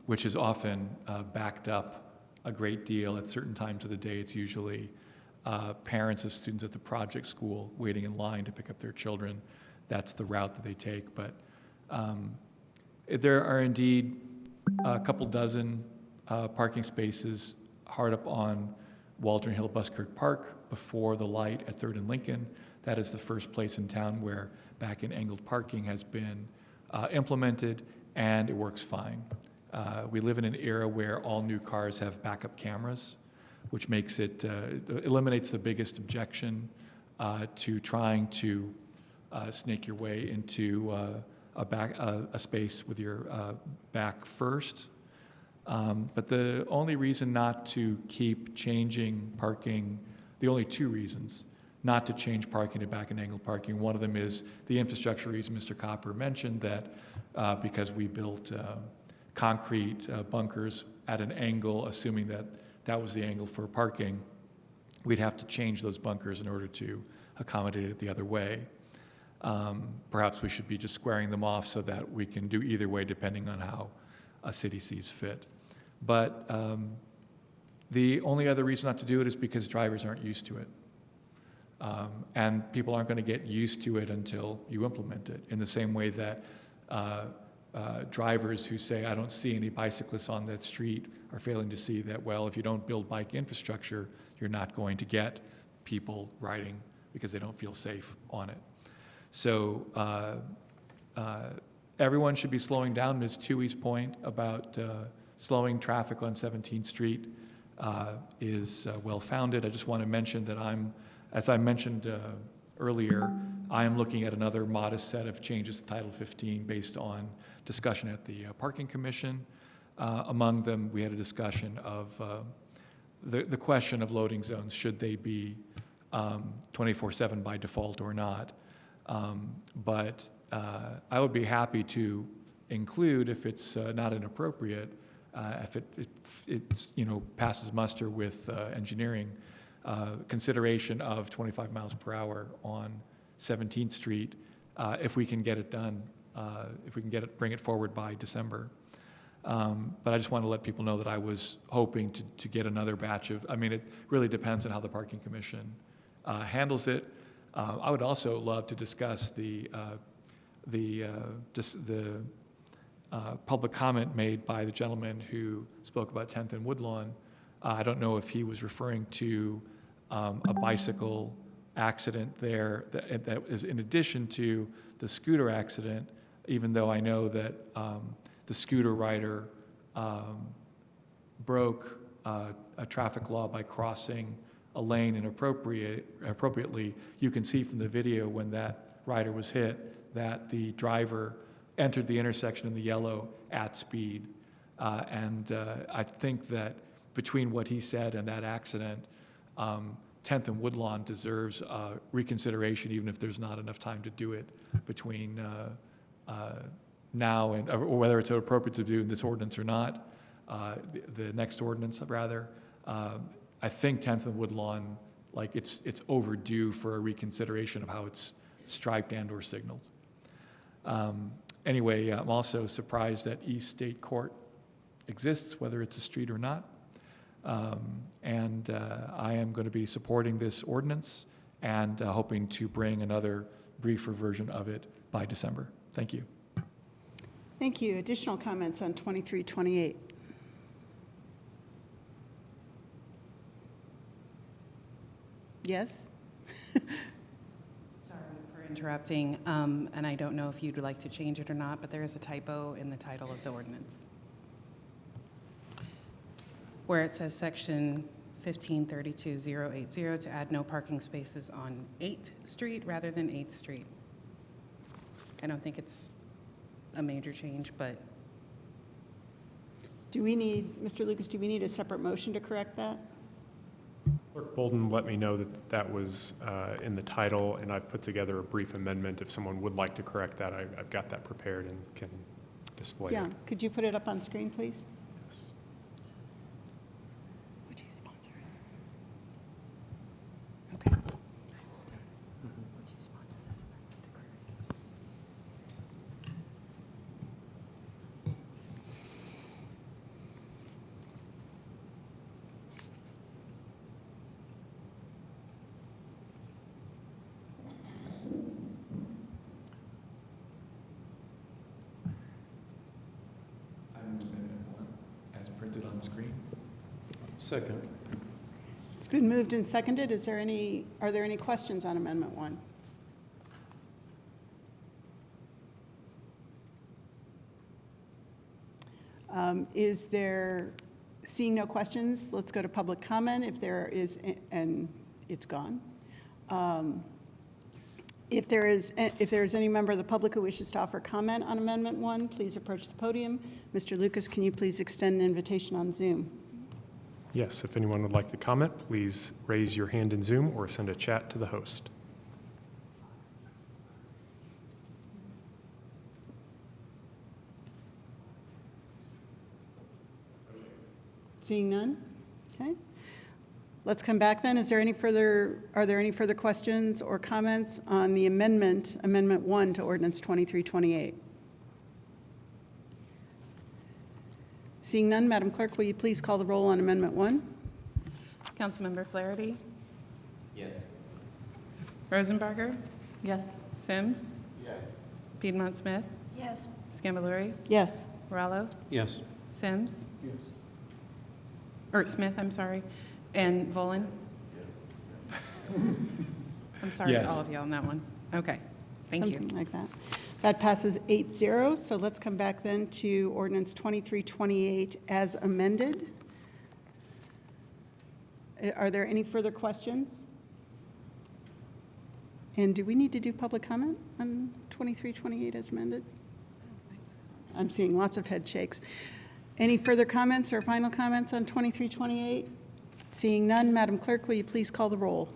which is often backed up a great deal at certain times of the day. It's usually parents of students at the project school waiting in line to pick up their children. That's the route that they take. But there are indeed a couple dozen parking spaces hard up on Waldron Hill Buskirk Park before the light at 3rd and Lincoln. That is the first place in town where back-end angled parking has been implemented, and it works fine. We live in an era where all new cars have backup cameras, which makes it eliminates the biggest objection to trying to snake your way into a space with your back first. But the only reason not to keep changing parking, the only 2 reasons not to change parking to back and angled parking, one of them is the infrastructure reason Mr. Copper mentioned, that because we built concrete bunkers at an angle, assuming that that was the angle for parking, we'd have to change those bunkers in order to accommodate it the other way. Perhaps we should be just squaring them off so that we can do either way depending on how a city sees fit. But the only other reason not to do it is because drivers aren't used to it. And people aren't going to get used to it until you implement it, in the same way that drivers who say, I don't see any bicyclists on that street, are failing to see that, well, if you don't build bike infrastructure, you're not going to get people riding because they don't feel safe on it. So everyone should be slowing down. Ms. Tuohy's point about slowing traffic on 17th Street is well-founded. I just want to mention that as I mentioned earlier, I am looking at another modest set of changes to Title 15 based on discussion at the Parking Commission. Among them, we had a discussion of the question of loading zones. Should they be 24/7 by default or not? But I would be happy to include, if it's not inappropriate, if it's passes muster with engineering, consideration of 25 miles per hour on 17th Street, if we can get it done, if we can bring it forward by December. But I just want to let people know that I was hoping to get another batch of, it really depends on how the Parking Commission handles it. I would also love to discuss the public comment made by the gentleman who spoke about 10th and Woodlawn. I don't know if he was referring to a bicycle accident there that is in addition to the scooter accident, even though I know that the scooter rider broke a traffic law by crossing a lane inappropriately. You can see from the video when that rider was hit that the driver entered the intersection in the yellow at speed. And I think that between what he said and that accident, 10th and Woodlawn deserves reconsideration, even if there's not enough time to do it between now and, or whether it's appropriate to do in this ordinance or not, the next ordinance rather. I think 10th and Woodlawn, it's overdue for a reconsideration of how it's striped and or signaled. Anyway, I'm also surprised that East State Court exists, whether it's a street or not. And I am going to be supporting this ordinance and hoping to bring another briefer version of it by December. Thank you. Thank you. Additional comments on 2328? Yes? Sorry for interrupting, and I don't know if you'd like to change it or not, but there is a typo in the title of the ordinance. where it says section 1532080 to add no parking spaces on 8th Street rather than 8th Street. I don't think it's a major change, but Do we need, Mr. Lucas, do we need a separate motion to correct that? Clerk Bolden let me know that that was in the title, and I've put together a brief amendment. If someone would like to correct that, I've got that prepared and can display Yeah, it. could you put it up on screen, please? Yes. Would you sponsor it? Okay. Would you sponsor this amendment to correct? I move Amendment 1 as printed on the screen. Second. It's been moved and seconded. Are there any questions on Amendment 1? Seeing no questions, let's go to public comment. If there is, and it's gone. If there is any member of the public who wishes to offer comment on Amendment 1, please approach the podium. Mr. Lucas, can you please extend an invitation on Zoom? Yes, if anyone would like to comment, please raise your hand in Zoom or send a chat to the host. Seeing none? Okay. Let's come back then. Are there any further questions or comments on the Amendment 1 to Ordinance 2328? Seeing none, Madam Clerk, will you please call the roll on Amendment 1? Councilmember Flaherty? Yes. Rosenbarger? Yes. Sims? Yes. Piedmont Smith? Yes. Scambaluri? Yes. Rallo? Yes. Sims? Yes. Or Smith, I'm sorry. And Volin? I'm sorry to Yes. all of you on that one. Okay, thank you. Something like that. That passes 8-0. So let's come back then to Ordinance 2328 as amended. Are there any further questions? And do we need to do public comment on 2328 as amended? I'm seeing lots of head shakes. Any further comments or final comments on 2328? Seeing none, Madam Clerk, will you please call the roll?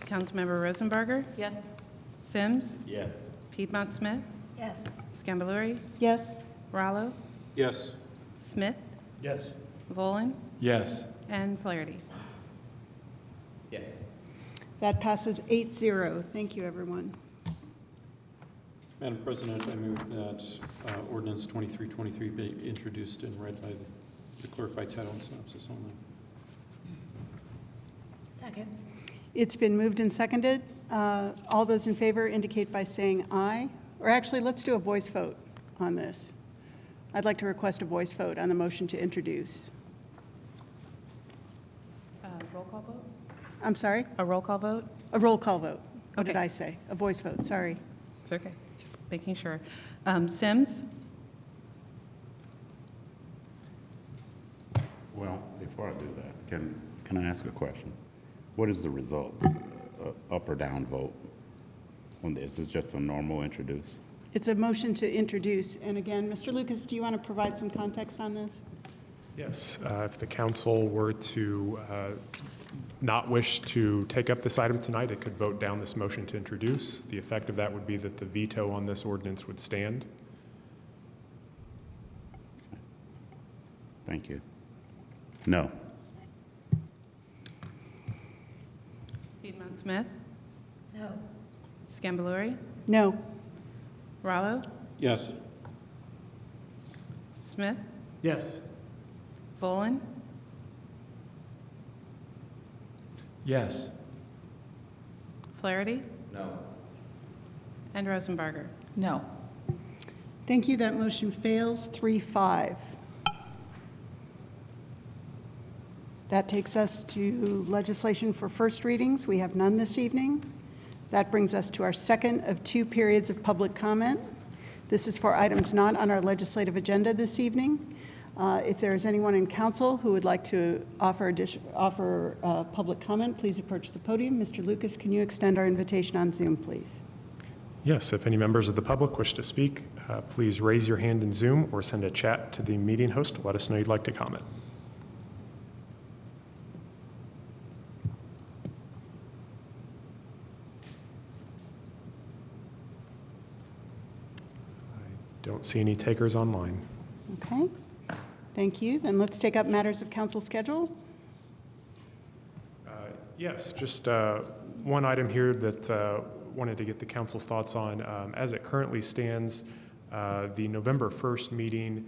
Councilmember Rosenbarger? Yes. Sims? Yes. Piedmont Smith? Yes. Scambaluri? Yes? Rallo? Yes. Smith? Yes. Volin? Yes. And Flaherty? Yes. That passes 8-0. Thank you, everyone. Madam President, I move that ordinance 2323 be introduced and read by the clerk by title and synopsis only. Second. It's been moved and seconded. All those in favor indicate by saying aye. Or actually, let's do a voice vote on this. I'd like to request a voice vote on the motion to introduce. Roll call vote? I'm sorry? A roll call vote? A roll call vote. What did Okay. I say? A voice vote, sorry. It's okay, just making sure. Sims? Well, before I do that, can I ask a question? What is the result, up or down vote on this? Is it just a normal introduce? It's a motion to introduce. And again, Mr. Lucas, do you want to provide some context on this? Yes, if the council were to not wish to take up this item tonight, it could vote down this motion to introduce. The effect of that would be that the veto on this ordinance would stand. Thank you. No. Piedmont Smith? No. Scambaluri? No. Rallo? Yes. Smith? Yes. Volin? Yes. Flaherty? No. And Rosenbarger? No. Thank you. That motion fails 3-5. That takes us to legislation for first readings. We have none this evening. That brings us to our second of 2 periods of public comment. This is for items not on our legislative agenda this evening. If there is anyone in council who would like to offer public comment, please approach the podium. Mr. Lucas, can you extend our invitation on Zoom, please? Yes, if any members of the public wish to speak, please raise your hand in Zoom or send a chat to the meeting host to let us know you'd like to comment. I don't see any takers online. Okay, thank you. Then let's take up matters of council schedule. Yes, just one item here that wanted to get the council's thoughts on. As it currently stands, the November 1st meeting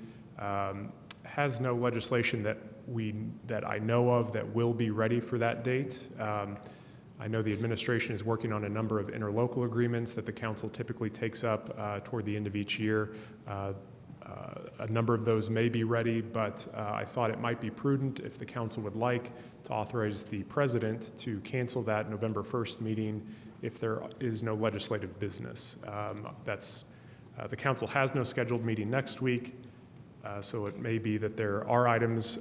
has no legislation that I know of that will be ready for that date. I know the administration is working on a number of interlocal agreements that the council typically takes up toward the end of each year. A number of those may be ready, but I thought it might be prudent if the council would like to authorize the president to cancel that November 1st meeting if there is no legislative business. The council has no scheduled meeting next week, so it may be that there are items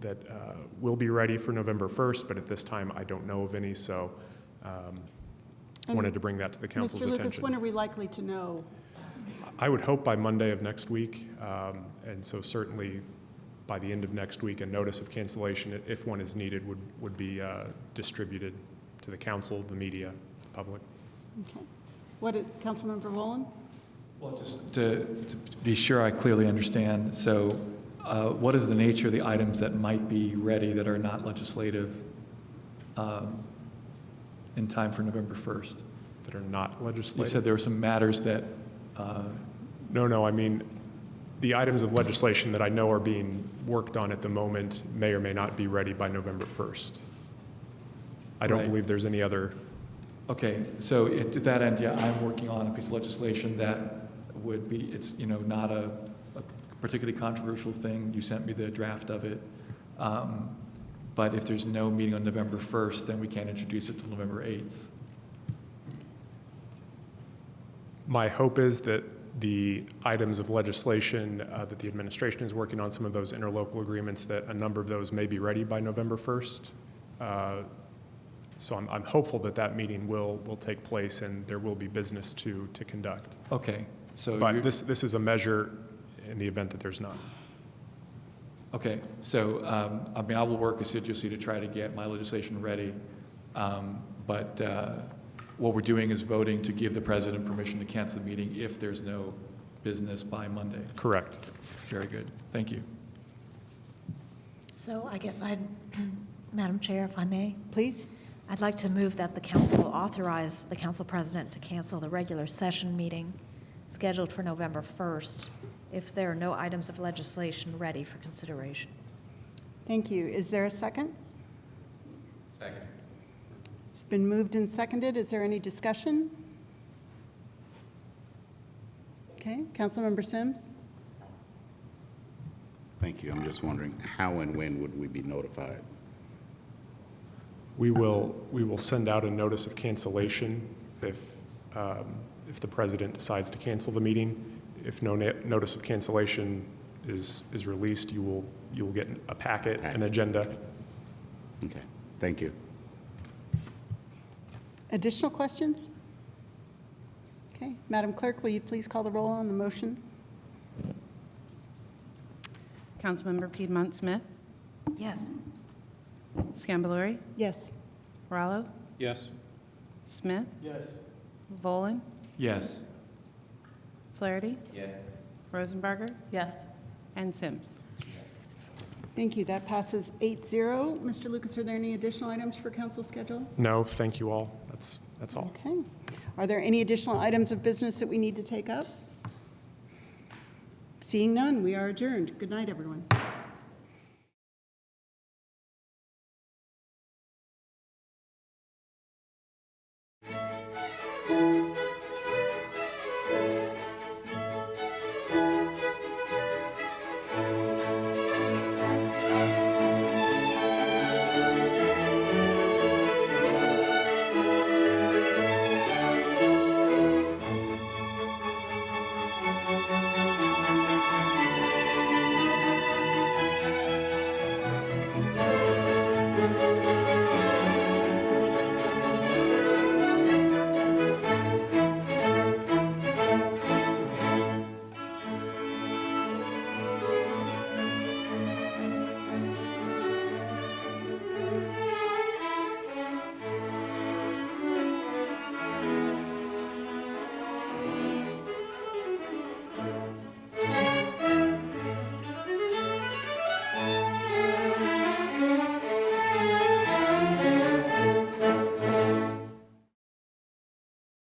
that will be ready for November 1st, but at this time I don't know of any, so wanted to bring that to the council's Mr. attention. Lucas, when are we likely to know? I would hope by Monday of next week, and so certainly by the end of next week, a notice of cancellation, if one is needed, would be distributed to the council, the media, the public. Okay. What did Councilmember Volin? Well, just to be sure I clearly understand, so what is the nature of the items that might be ready that are not legislative in time for November 1st? That are not legislative? You said there were some matters that... No, I mean, the items of legislation that I know are being worked on at the moment may or may not be ready by November 1st. I don't believe there's any other... Okay, so to that end, yeah, I'm working on a piece of legislation that would be, it's, not a particularly controversial thing. You sent me the draft of it. But if there's no meeting on November 1st, then we can't introduce it till November 8th. My hope is that the items of legislation that the administration is working on, some of those interlocal agreements, that a number of those may be ready by November 1st. So I'm hopeful that that meeting will take place and there will be business to conduct. Okay, so but this is a measure in the event that there's none. Okay, so I will work assiduously to try to get my legislation ready, but what we're doing is voting to give the president permission to cancel the meeting if there's no business by Monday. Correct. Very good. Thank you. So I guess Madam Chair, if I may. Please. I'd like to move that the council authorize the council president to cancel the regular session meeting scheduled for November 1st if there are no items of legislation ready for consideration. Thank you. Is there a second? Second. It's been moved and seconded. Is there any discussion? Okay, Councilmember Sims? Thank you. I'm just wondering, how and when would we be notified? We will send out a notice of cancellation if the president decides to cancel the meeting. If no notice of cancellation is released, you will get a packet, an agenda. Okay, thank you. Additional questions? Okay, Madam Clerk, will you please call the roll on the motion? Councilmember Piedmont Smith, Yes. Scambalori, Yes. Rallo, Yes. Smith, Yes. Volin, Yes. Flaherty, Yes. Rosenberger, Yes. and Sims. Thank you. That passes 8-0. Mr. Lucas, are there any additional items for council schedule? No, thank you all. That's all. Okay. Are there any additional items of business that we need to take up? Seeing none, we are adjourned. Good night, everyone.